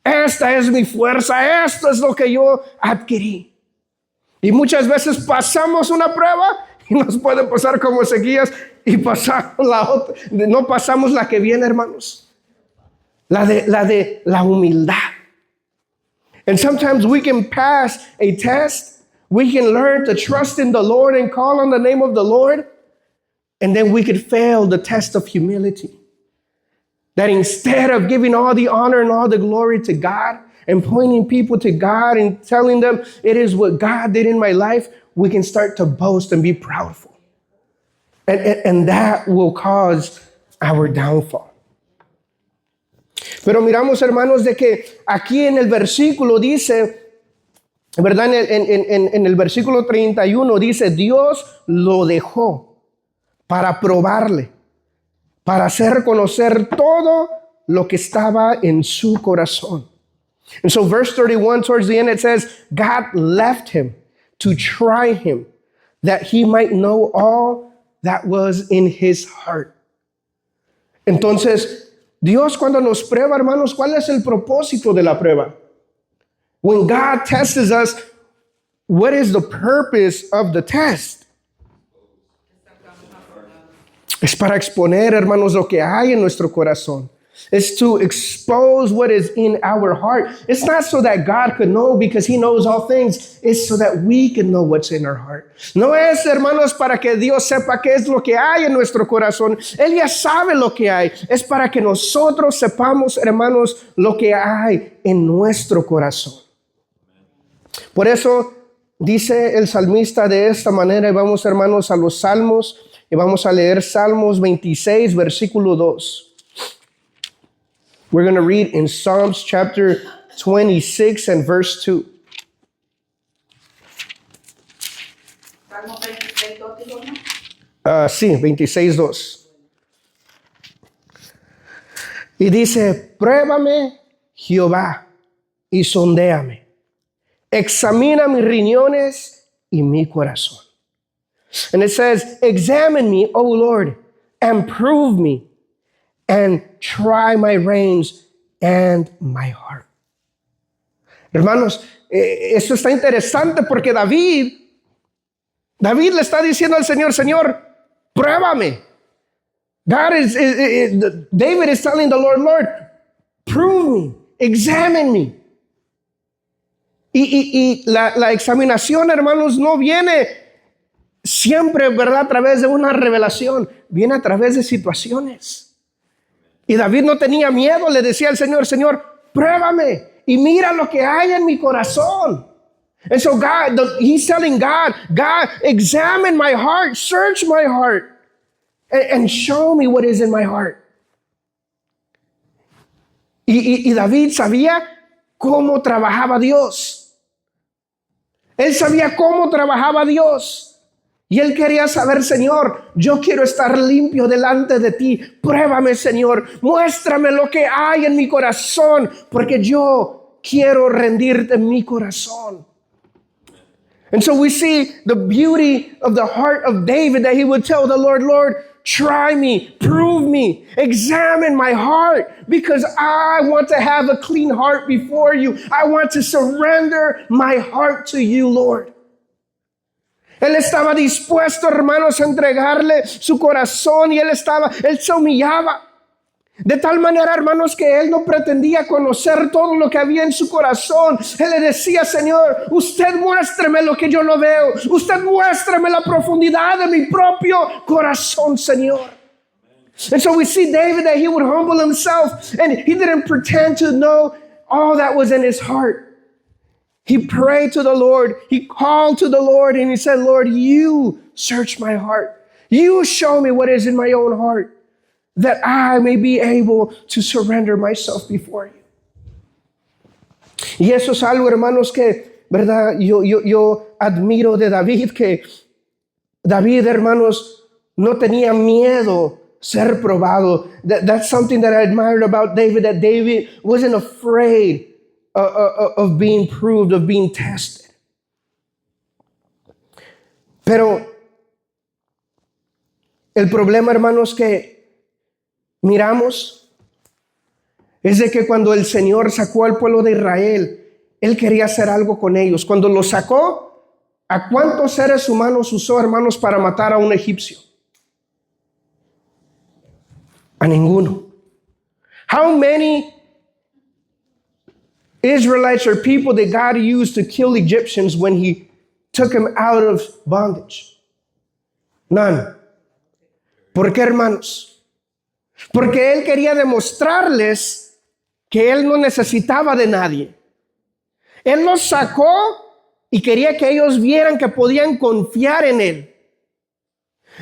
Esta es mi fuerza, esto es lo que yo adquirí. Y muchas veces pasamos una prueba y nos puede pasar como Ezequías y pasamos la otra. No pasamos la que viene, hermanos. La de la humildad. And sometimes we can pass a test. We can learn to trust in the Lord and call on the name of the Lord. And then we could fail the test of humility. That instead of giving all the honor and all the glory to God and pointing people to God and telling them it is what God did in my life, we can start to boast and be proudful. And that will cause our downfall. Pero miramos, hermanos, de que aquí en el versículo dice, ¿verdad? En el versículo 31 dice, Dios lo dejó para probarle, para hacer conocer todo lo que estaba en su corazón. And so verse 31, towards the end, it says, God left him to try him, that he might know all that was in his heart. Entonces, Dios cuando nos prueba, hermanos, ¿cuál es el propósito de la prueba? When God tests us, what is the purpose of the test? Es para exponer, hermanos, lo que hay en nuestro corazón. It's to expose what is in our heart. It's not so that God could know because He knows all things. It's so that we can know what's in our heart. No es, hermanos, para que Dios sepa qué es lo que hay en nuestro corazón. Él ya sabe lo que hay. Es para que nosotros sepamos, hermanos, lo que hay en nuestro corazón. Por eso dice el salmista de esta manera, y vamos, hermanos, a los Salmos, y vamos a leer Salmos 26, versículo 2. We're going to read in Psalms chapter 26 and verse 2. Sí, 26, 2. Y dice, pruébame, Jehová, y sondéame. Examina mis riñones y mi corazón. And it says, examine me, O Lord, and prove me, and try my reins and my heart. Hermanos, esto está interesante porque David le está diciendo al Señor, Señor, pruébame. David is telling the Lord, prove me, examine me. Y la examinación, hermanos, no viene siempre, ¿verdad?, a través de una revelación, viene a través de situaciones. Y David no tenía miedo, le decía al Señor, Señor, pruébame y mira lo que hay en mi corazón. And so he's telling God, examine my heart, search my heart, and show me what is in my heart. Y David sabía cómo trabajaba Dios. Él sabía cómo trabajaba Dios. Y él quería saber, Señor, yo quiero estar limpio delante de ti. Pruébame, Señor. Muéstrame lo que hay en mi corazón, porque yo quiero rendirte mi corazón. And so we see the beauty of the heart of David, that he would tell the Lord, Lord, try me, prove me, examine my heart, because I want to have a clean heart before you. I want to surrender my heart to you, Lord. Él estaba dispuesto, hermanos, a entregarle su corazón, y él se humillaba. De tal manera, hermanos, que él no pretendía conocer todo lo que había en su corazón. Él le decía, Señor, usted muéstreme lo que yo no veo. Usted muéstreme la profundidad de mi propio corazón, Señor. And so we see David, that he would humble himself, and he didn't pretend to know all that was in his heart. He prayed to the Lord. He called to the Lord, and he said, Lord, you search my heart. You show me what is in my own heart, that I may be able to surrender myself before you. Y eso es algo, hermanos, que, ¿verdad? Yo admiro de David, que David, hermanos, no tenía miedo ser probado. That's something that I admired about David, that David wasn't afraid of being proved, of being tested. Pero el problema, hermanos, que miramos es de que cuando el Señor sacó al pueblo de Israel, Él quería hacer algo con ellos. Cuando los sacó, ¿a cuántos seres humanos usó, hermanos, para matar a un egipcio? A ninguno. How many Israelites or people that God used to kill Egyptians when He took them out of bondage? None. ¿Por qué, hermanos? Porque Él quería demostrarles que Él no necesitaba de nadie. Él los sacó y quería que ellos vieran que podían confiar en Él.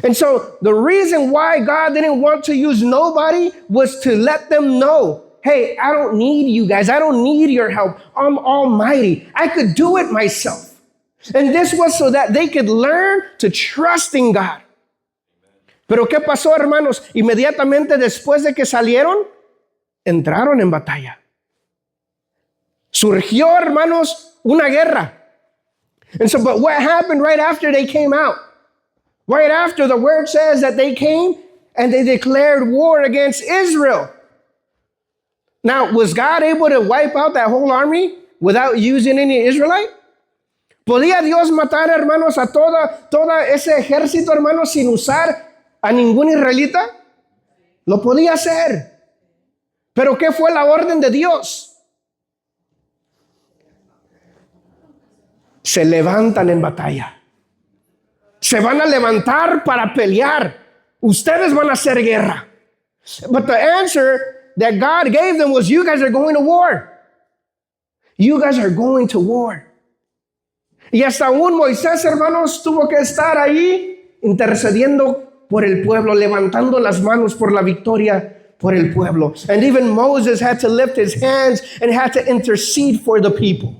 And so the reason why God didn't want to use nobody was to let them know, hey, I don't need you guys. I don't need your help. I'm almighty. I could do it myself. And this was so that they could learn to trust in God. Pero ¿qué pasó, hermanos? Inmediatamente después de que salieron, entraron en batalla. Surgió, hermanos, una guerra. And so, but what happened right after they came out? Right after, the word says that they came and they declared war against Israel. Now, was God able to wipe out that whole army without using any Israelite? ¿Podía Dios matar, hermanos, a toda ese ejército, hermanos, sin usar a ningún israelita? Lo podía hacer. Pero ¿qué fue la orden de Dios? Se levantan en batalla. Se van a levantar para pelear. Ustedes van a hacer guerra. But the answer that God gave them was, you guys are going to war. You guys are going to war. Y hasta aún Moisés, hermanos, tuvo que estar ahí intercediendo por el pueblo, levantando las manos por la victoria por el pueblo. And even Moses had to lift his hands and had to intercede for the people.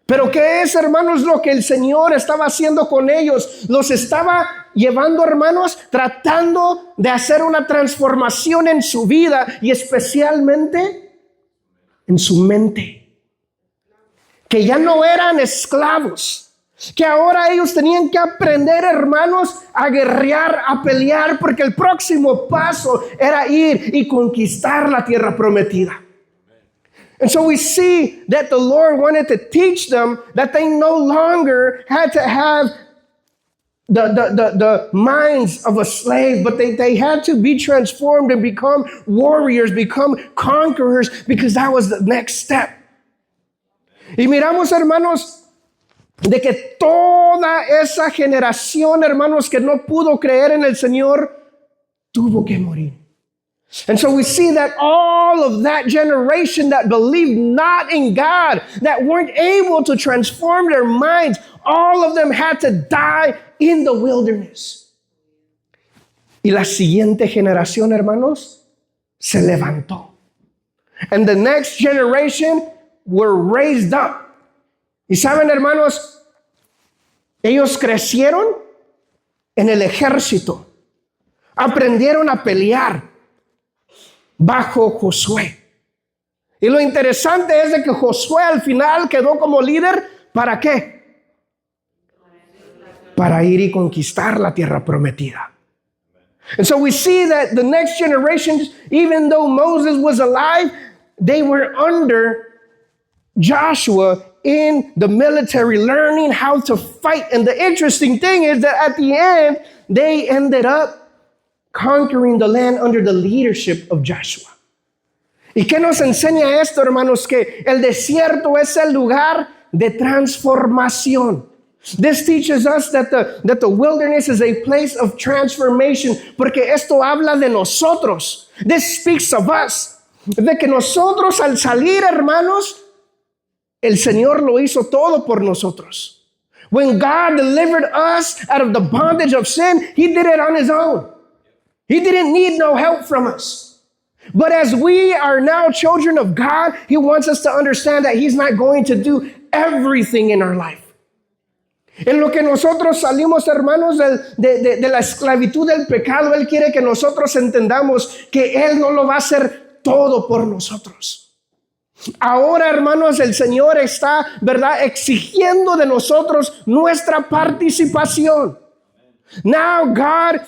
Pero ¿qué es, hermanos, lo que el Señor estaba haciendo con ellos? Los estaba llevando, hermanos, tratando de hacer una transformación en su vida y especialmente en su mente. Que ya no eran esclavos, que ahora ellos tenían que aprender, hermanos, a guerrear, a pelear, porque el próximo paso era ir y conquistar la tierra prometida. And so we see that the Lord wanted to teach them that they no longer had to have the minds of a slave, but they had to be transformed and become warriors, become conquerors, because that was the next step. Y miramos, hermanos, de que toda esa generación, hermanos, que no pudo creer en el Señor, tuvo que morir. And so we see that all of that generation that believed not in God, that weren't able to transform their minds, all of them had to die in the wilderness. Y la siguiente generación, hermanos, se levantó. And the next generation were raised up. Y saben, hermanos, ellos crecieron en el ejército, aprendieron a pelear bajo Josué. Y lo interesante es de que Josué al final quedó como líder, ¿para qué? Para ir y conquistar la tierra prometida. And so we see that the next generations, even though Moses was alive, they were under Joshua in the military, learning how to fight. And the interesting thing is that at the end, they ended up conquering the land under the leadership of Joshua. ¿Y qué nos enseña esto, hermanos? Que el desierto es el lugar de transformación. This teaches us that the wilderness is a place of transformation, porque esto habla de nosotros. This speaks of us. De que nosotros al salir, hermanos, el Señor lo hizo todo por nosotros. When God delivered us out of the bondage of sin, He did it on His own. He didn't need no help from us. But as we are now children of God, He wants us to understand that He's not going to do everything in our life. En lo que nosotros salimos, hermanos, de la esclavitud del pecado, Él quiere que nosotros entendamos que Él no lo va a hacer todo por nosotros. Ahora, hermanos, el Señor está, ¿verdad?, exigiendo de nosotros nuestra participación. Now God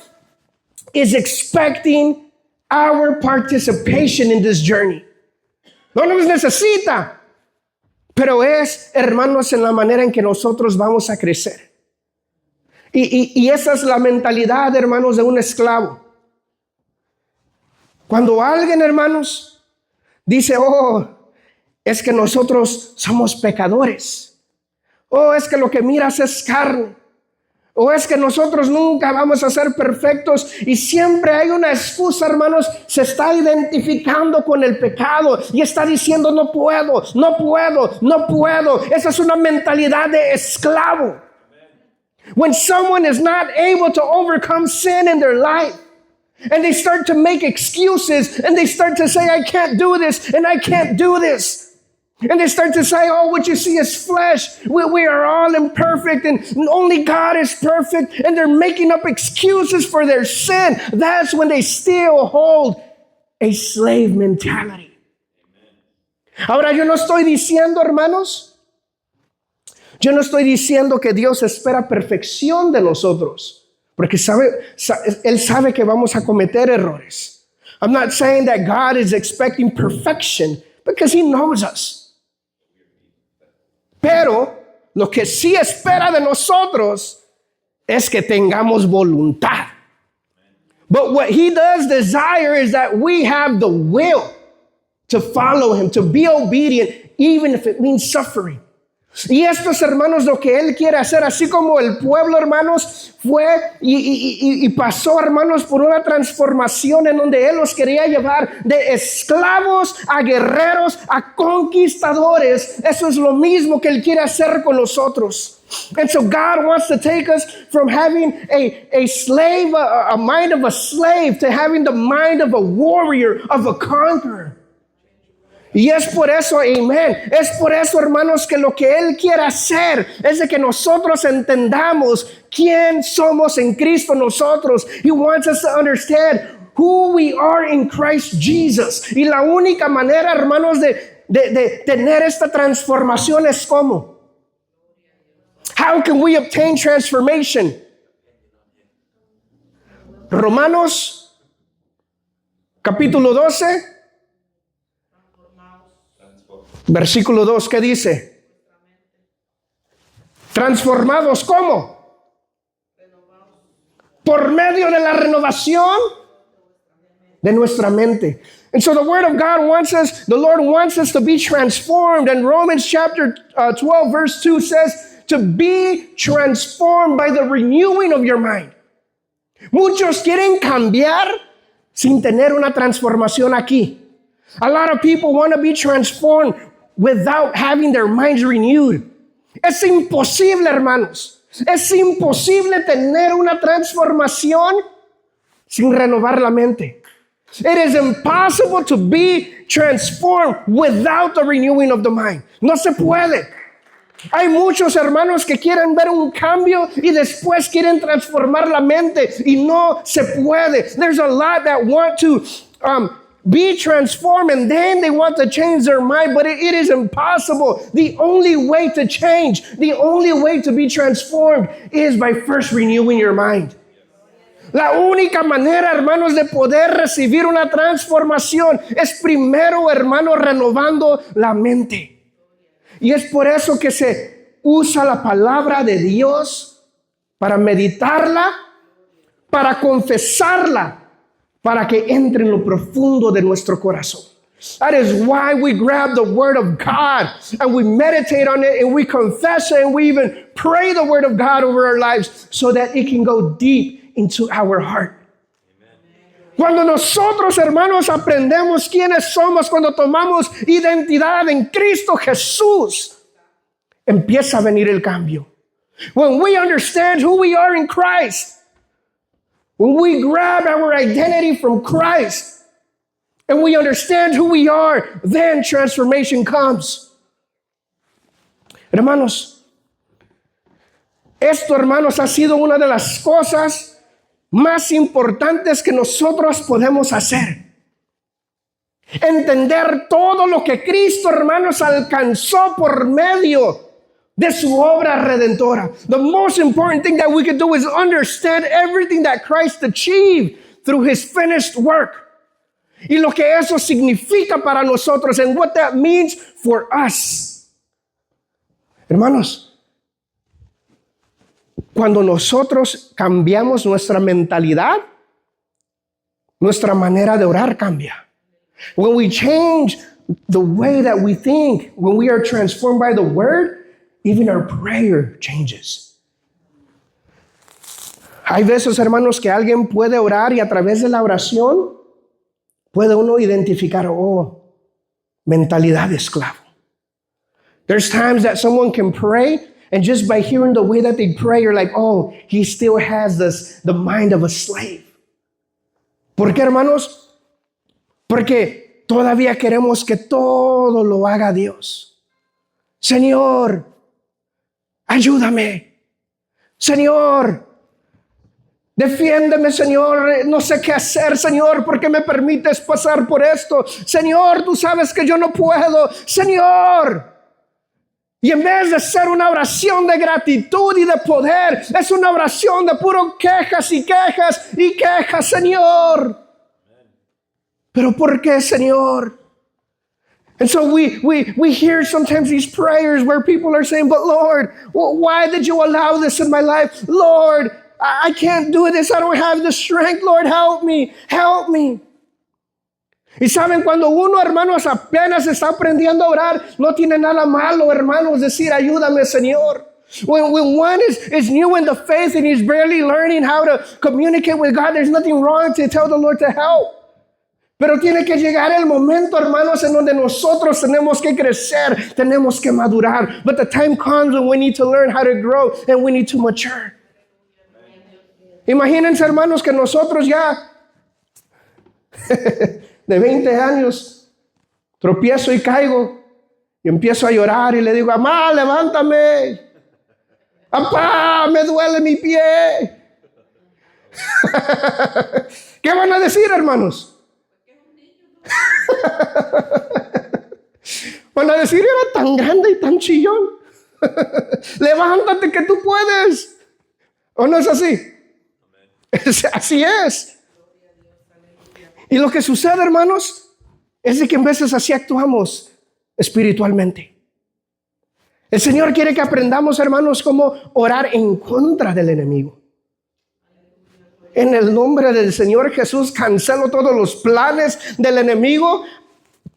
is expecting our participation in this journey. No nos necesita, pero es, hermanos, en la manera en que nosotros vamos a crecer. Y esa es la mentalidad, hermanos, de un esclavo. Cuando alguien, hermanos, dice, oh, es que nosotros somos pecadores. Oh, es que lo que miras es carne. O es que nosotros nunca vamos a ser perfectos y siempre hay una excusa, hermanos. Se está identificando con el pecado y está diciendo no puedo, no puedo, no puedo. Esa es una mentalidad de esclavo. When someone is not able to overcome sin in their life and they start to make excuses and they start to say I can't do this and I can't do this. And they start to say, oh, what you see is flesh. We are all imperfect and only God is perfect. And they're making up excuses for their sin. That's when they still hold a slave mentality. Ahora, yo no estoy diciendo, hermanos, yo no estoy diciendo que Dios espera perfección de nosotros. Porque Él sabe que vamos a cometer errores. I'm not saying that God is expecting perfection because He knows us. Pero lo que sí espera de nosotros es que tengamos voluntad. But what He does desire is that we have the will to follow Him, to be obedient, even if it means suffering. Y estos, hermanos, lo que Él quiere hacer, así como el pueblo, hermanos, fue y pasó, hermanos, por una transformación en donde Él los quería llevar de esclavos a guerreros, a conquistadores. Eso es lo mismo que Él quiere hacer con nosotros. And so God wants to take us from having a slave, a mind of a slave, to having the mind of a warrior, of a conqueror. Y es por eso, amén, es por eso, hermanos, que lo que Él quiere hacer es de que nosotros entendamos quién somos en Cristo nosotros. He wants us to understand who we are in Christ Jesus. Y la única manera, hermanos, de tener esta transformación es ¿cómo? How can we obtain transformation? Romanos, capítulo 12. Versículo 2, ¿qué dice? Transformados, ¿cómo? Por medio de la renovación de nuestra mente. And so the word of God wants us, the Lord wants us to be transformed. And Romans chapter 12 verse 2 says, to be transformed by the renewing of your mind. Muchos quieren cambiar sin tener una transformación aquí. A lot of people want to be transformed without having their minds renewed. Es imposible, hermanos. Es imposible tener una transformación sin renovar la mente. It is impossible to be transformed without the renewing of the mind. No se puede. Hay muchos hermanos que quieren ver un cambio y después quieren transformar la mente y no se puede. There's a lot that want to be transformed and then they want to change their mind, but it is impossible. The only way to change, the only way to be transformed is by first renewing your mind. La única manera, hermanos, de poder recibir una transformación es primero, hermanos, renovando la mente. Y es por eso que se usa la palabra de Dios para meditarla, para confesarla, para que entre en lo profundo de nuestro corazón. That is why we grab the word of God and we meditate on it and we confess it and we even pray the word of God over our lives so that it can go deep into our heart. Cuando nosotros, hermanos, aprendemos quiénes somos, cuando tomamos identidad en Cristo Jesús, empieza a venir el cambio. When we understand who we are in Christ, when we grab our identity from Christ and we understand who we are, then transformation comes. Hermanos, esto, hermanos, ha sido una de las cosas más importantes que nosotros podemos hacer. Entender todo lo que Cristo, hermanos, alcanzó por medio de su obra redentora. The most important thing that we can do is understand everything that Christ achieved through His finished work. Y lo que eso significa para nosotros and what that means for us. Hermanos, cuando nosotros cambiamos nuestra mentalidad, nuestra manera de orar cambia. When we change the way that we think, when we are transformed by the word, even our prayer changes. Hay veces, hermanos, que alguien puede orar y a través de la oración puede uno identificar, mentalidad de esclavo. There's times that someone can pray and just by hearing the way that they pray, you're like, he still has the mind of a slave. ¿Por qué, hermanos? Porque todavía queremos que todo lo haga Dios. Señor, ayúdame. Señor, defiéndeme, Señor. No sé qué hacer, Señor. ¿Por qué me permites pasar por esto? Señor, tú sabes que yo no puedo. Señor. Y en vez de ser una oración de gratitud y de poder, es una oración de puro quejas y quejas y quejas, Señor. ¿Pero por qué, Señor? And so we hear sometimes these prayers where people are saying, but Lord, why did you allow this in my life? Lord, I can't do this. I don't have the strength. Lord, help me. Help me. Y saben, cuando uno, hermanos, apenas está aprendiendo a orar, no tiene nada malo, hermanos, decir, ayúdame, Señor. When one is new in the faith and he's barely learning how to communicate with God, there's nothing wrong to tell the Lord to help. Pero tiene que llegar el momento, hermanos, en donde nosotros tenemos que crecer, tenemos que madurar. But the time comes when we need to learn how to grow and we need to mature. Imagínense, hermanos, que nosotros ya de 20 años tropiezo y caigo y empiezo a llorar y le digo, mamá, levántame. Papá, me duele mi pie. ¿Qué van a decir, hermanos? Van a decir, era tan grande y tan chillón. Levántate que tú puedes. ¿O no es así? Así es. Y lo que sucede, hermanos, es de que en veces así actuamos espiritualmente. El Señor quiere que aprendamos, hermanos, cómo orar en contra del enemigo. En el nombre del Señor Jesús, cancelo todos los planes del enemigo.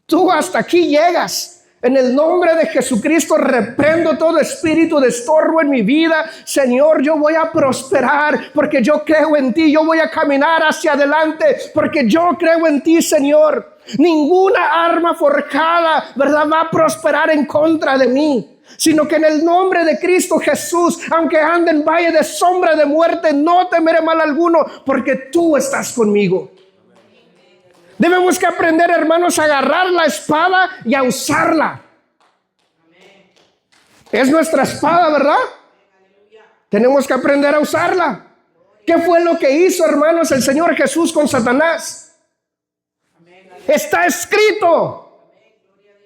Tú hasta aquí llegas. En el nombre de Jesucristo reprendo todo espíritu de estorbo en mi vida. Señor, yo voy a prosperar porque yo creo en ti. Yo voy a caminar hacia adelante porque yo creo en ti, Señor. Ninguna arma forjada, ¿verdad?, va a prosperar en contra de mí. Sino que en el nombre de Cristo Jesús, aunque ande en valle de sombra de muerte, no temeré mal alguno, porque tú estás conmigo. Debemos que aprender, hermanos, a agarrar la espada y a usarla. Es nuestra espada, ¿verdad? Tenemos que aprender a usarla. ¿Qué fue lo que hizo, hermanos, el Señor Jesús con Satanás? Está escrito.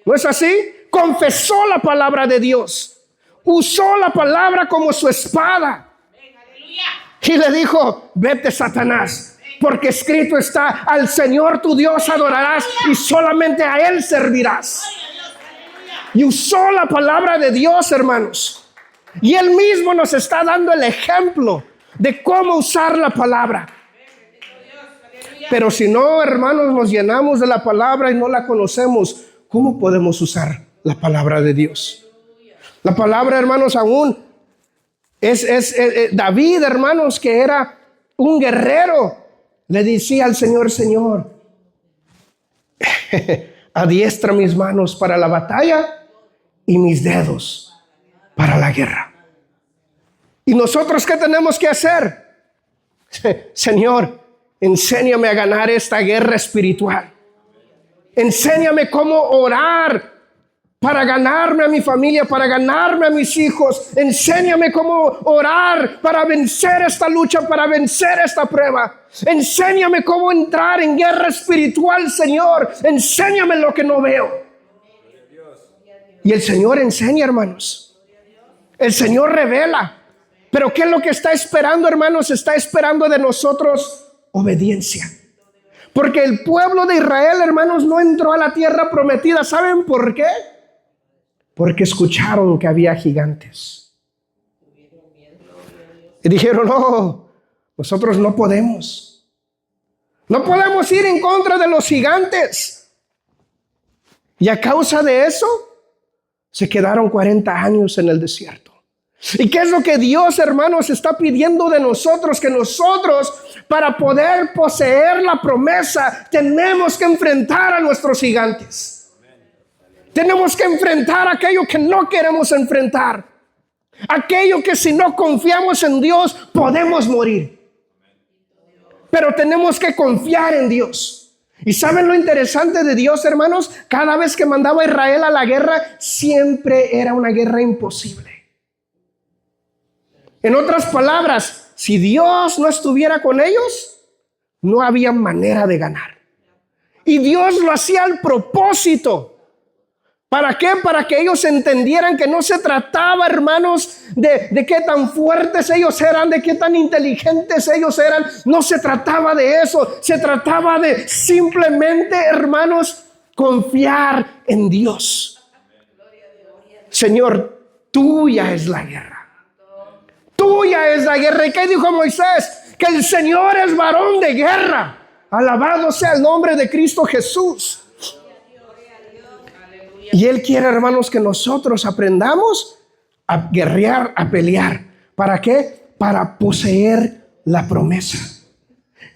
¿No es así? Confesó la palabra de Dios, usó la palabra como su espada y le dijo, vete, Satanás, porque escrito está, al Señor tu Dios adorarás y solamente a Él servirás. Y usó la palabra de Dios, hermanos, y Él mismo nos está dando el ejemplo de cómo usar la palabra. Pero si no, hermanos, nos llenamos de la palabra y no la conocemos, ¿cómo podemos usar la palabra de Dios? La palabra, hermanos, aún es David, hermanos, que era un guerrero, le decía al Señor, Señor, adiestra mis manos para la batalla y mis dedos para la guerra. ¿Y nosotros qué tenemos que hacer? Señor, enséñame a ganar esta guerra espiritual. Enséñame cómo orar para ganarme a mi familia, para ganarme a mis hijos. Enséñame cómo orar para vencer esta lucha, para vencer esta prueba. Enséñame cómo entrar en guerra espiritual, Señor. Enséñame lo que no veo. Y el Señor enseña, hermanos. El Señor revela. Pero ¿qué es lo que está esperando, hermanos? Está esperando de nosotros obediencia. Porque el pueblo de Israel, hermanos, no entró a la tierra prometida. ¿Saben por qué? Porque escucharon que había gigantes. Y dijeron, no, nosotros no podemos. No podemos ir en contra de los gigantes. Y a causa de eso, se quedaron 40 años en el desierto. ¿Y qué es lo que Dios, hermanos, está pidiendo de nosotros? Que nosotros, para poder poseer la promesa, tenemos que enfrentar a nuestros gigantes. Tenemos que enfrentar aquello que no queremos enfrentar. Aquello que si no confiamos en Dios, podemos morir. Pero tenemos que confiar en Dios. ¿Y saben lo interesante de Dios, hermanos? Cada vez que mandaba a Israel a la guerra, siempre era una guerra imposible. En otras palabras, si Dios no estuviera con ellos, no había manera de ganar. Y Dios lo hacía al propósito ¿Para qué? Para que ellos entendieran que no se trataba, hermanos, de qué tan fuertes ellos eran, de qué tan inteligentes ellos eran. No se trataba de eso. Se trataba de simplemente, hermanos, confiar en Dios. Señor, tuya es la guerra. Tuya es la guerra. ¿Y qué dijo Moisés? Que el Señor es varón de guerra. Alabado sea el nombre de Cristo Jesús. Y Él quiere, hermanos, que nosotros aprendamos a guerrear, a pelear. ¿Para qué? Para poseer la promesa.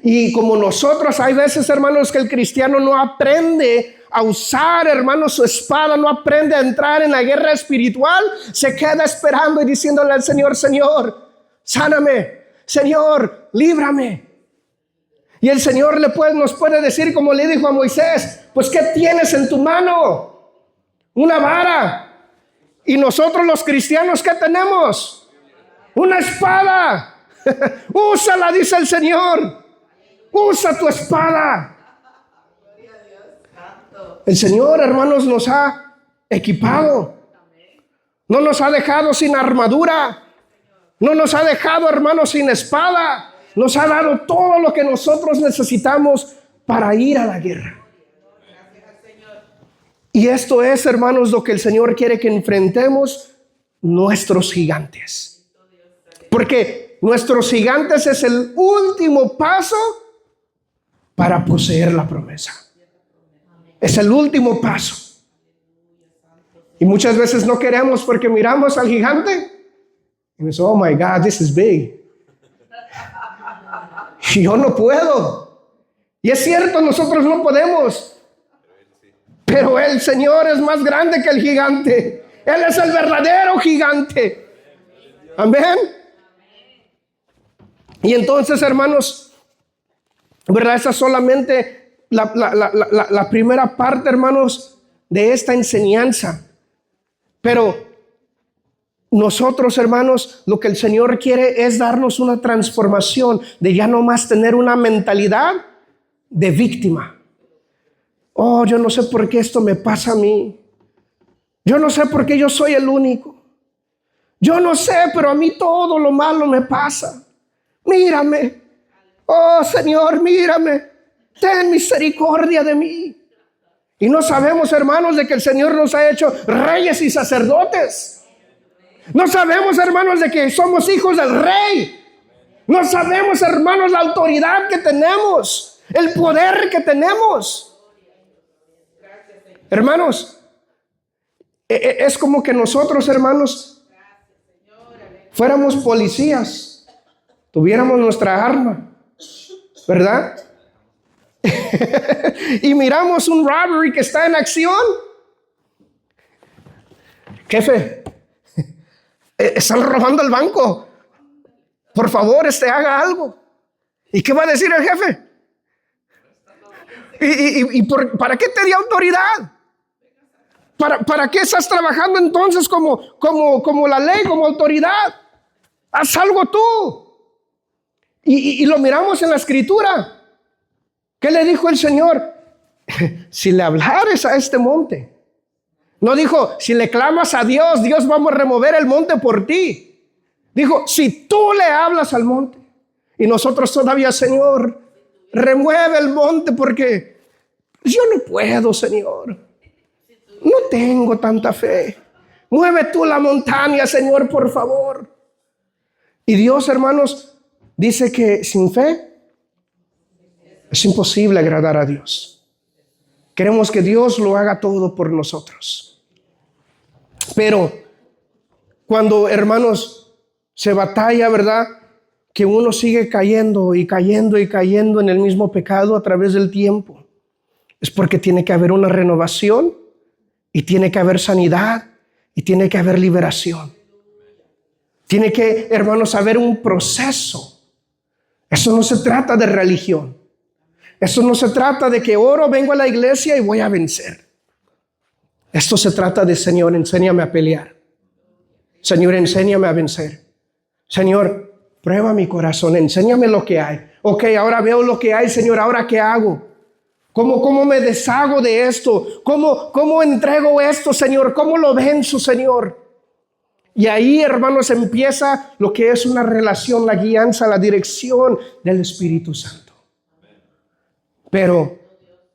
Y como nosotros, hay veces, hermanos, que el cristiano no aprende a usar, hermanos, su espada, no aprende a entrar en la guerra espiritual, se queda esperando y diciéndole al Señor: Señor, sáname, Señor, líbrame. Y el Señor nos puede decir, como le dijo a Moisés: pues ¿qué tienes en tu mano? Una vara. Y nosotros los cristianos, ¿qué tenemos? Una espada. Úsala, dice el Señor. Usa tu espada. El Señor, hermanos, nos ha equipado. No nos ha dejado sin armadura. No nos ha dejado, hermanos, sin espada. Nos ha dado todo lo que nosotros necesitamos para ir a la guerra. Y esto es, hermanos, lo que el Señor quiere que enfrentemos: nuestros gigantes. Porque nuestros gigantes es el último paso para poseer la promesa. Es el último paso. Y muchas veces no queremos, porque miramos al gigante y decimos: oh my God, this is big. Y yo no puedo. Y es cierto, nosotros no podemos. Pero el Señor es más grande que el gigante. Él es el verdadero gigante. Amén. Y entonces, hermanos, ¿verdad? Esa es solamente la primera parte, hermanos, de esta enseñanza. Pero nosotros, hermanos, lo que el Señor quiere es darnos una transformación de ya no más tener una mentalidad de víctima. Oh, yo no sé por qué esto me pasa a mí. Yo no sé por qué yo soy el único. Yo no sé, pero a mí todo lo malo me pasa. Mírame. Oh, Señor, mírame. Ten misericordia de mí. Y no sabemos, hermanos, de que el Señor nos ha hecho reyes y sacerdotes. No sabemos, hermanos, de que somos hijos del Rey. No sabemos, hermanos, la autoridad que tenemos, el poder que tenemos. Hermanos, es como que nosotros, hermanos, fuéramos policías, tuviéramos nuestra arma, ¿verdad? Y miramos un robbery que está en acción. Jefe, están robando el banco. Por favor, haga algo. ¿Y qué va a decir el jefe? ¿Para qué te dio autoridad? ¿Para qué estás trabajando entonces como la ley, como autoridad? Haz algo tú. Y lo miramos en la Escritura. ¿Qué le dijo el Señor? Si le hablares a este monte. No dijo: si le clamas a Dios, Dios va a remover el monte por ti. Dijo: si tú le hablas al monte. Y nosotros todavía: Señor, remueve el monte, porque yo no puedo, Señor. No tengo tanta fe. Mueve tú la montaña, Señor, por favor. Y Dios, hermanos, dice que sin fe es imposible agradar a Dios. Queremos que Dios lo haga todo por nosotros. Pero cuando, hermanos, se batalla, ¿verdad? Que uno sigue cayendo y cayendo y cayendo en el mismo pecado a través del tiempo. Es porque tiene que haber una renovación. Y tiene que haber sanidad. Y tiene que haber liberación. Tiene que, hermanos, haber un proceso. Eso no se trata de religión. Eso no se trata de que oro, vengo a la iglesia y voy a vencer. Esto se trata de: Señor, enséñame a pelear. Señor, enséñame a vencer. Señor, prueba mi corazón, enséñame lo que hay. Ok, ahora veo lo que hay, Señor, ¿ahora qué hago? ¿Cómo me deshago de esto? ¿Cómo entrego esto, Señor? ¿Cómo lo venzo, Señor? Y ahí, hermanos, empieza lo que es una relación, la guianza, la dirección del Espíritu Santo. Pero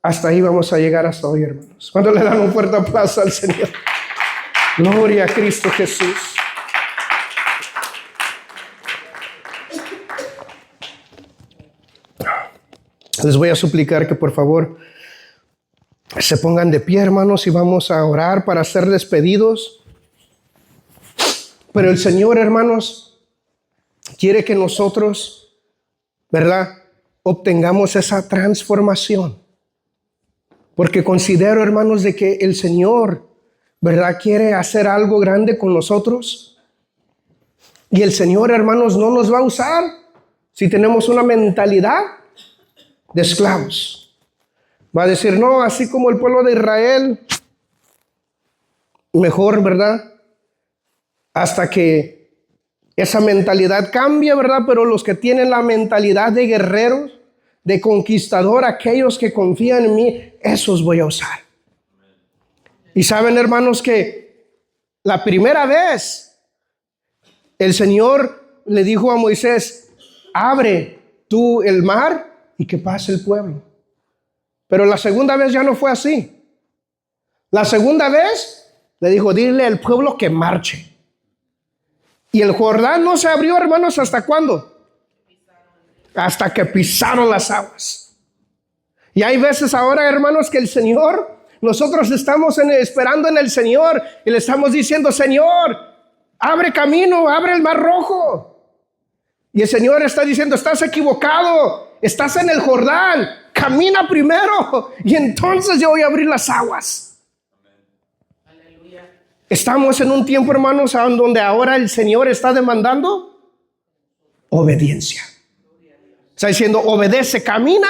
hasta ahí vamos a llegar hasta hoy, hermanos. Cuando le dan un fuerte aplauso al Señor. Gloria a Cristo Jesús. Les voy a suplicar que por favor se pongan de pie, hermanos, y vamos a orar para ser despedidos. Pero el Señor, hermanos, quiere que nosotros, ¿verdad?, obtengamos esa transformación. Porque considero, hermanos, de que el Señor, ¿verdad?, quiere hacer algo grande con nosotros. Y el Señor, hermanos, no nos va a usar si tenemos una mentalidad de esclavos. Va a decir, no, así como el pueblo de Israel, mejor, ¿verdad?, hasta que esa mentalidad cambie, ¿verdad? Pero los que tienen la mentalidad de guerreros, de conquistador, aquellos que confían en mí, esos voy a usar. Y saben, hermanos, que la primera vez el Señor le dijo a Moisés, abre tú el mar y que pase el pueblo. Pero la segunda vez ya no fue así. La segunda vez le dijo, dile al pueblo que marche. Y el Jordán no se abrió, hermanos, ¿hasta cuándo? Hasta que pisaron las aguas. Y hay veces ahora, hermanos, que el Señor, nosotros estamos esperando en el Señor y le estamos diciendo, Señor, abre camino, abre el mar rojo. Y el Señor está diciendo, estás equivocado, estás en el Jordán, camina primero y entonces yo voy a abrir las aguas. Estamos en un tiempo, hermanos, donde ahora el Señor está demandando obediencia. Está diciendo, obedece, camina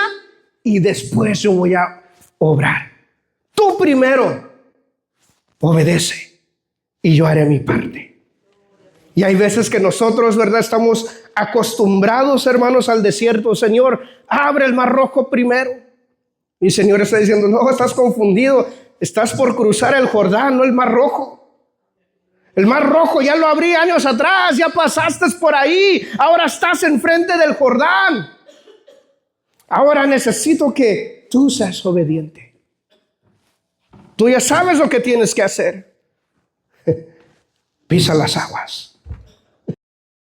y después yo voy a obrar. Tú primero obedece y yo haré mi parte. Y hay veces que nosotros, ¿verdad?, estamos acostumbrados, hermanos, al desierto. Señor, abre el mar rojo primero. Y el Señor está diciendo, no, estás confundido. Estás por cruzar el Jordán, no el mar rojo. El mar rojo ya lo abrí años atrás, ya pasaste por ahí, ahora estás enfrente del Jordán. Ahora necesito que tú seas obediente. Tú ya sabes lo que tienes que hacer. Pisa las aguas.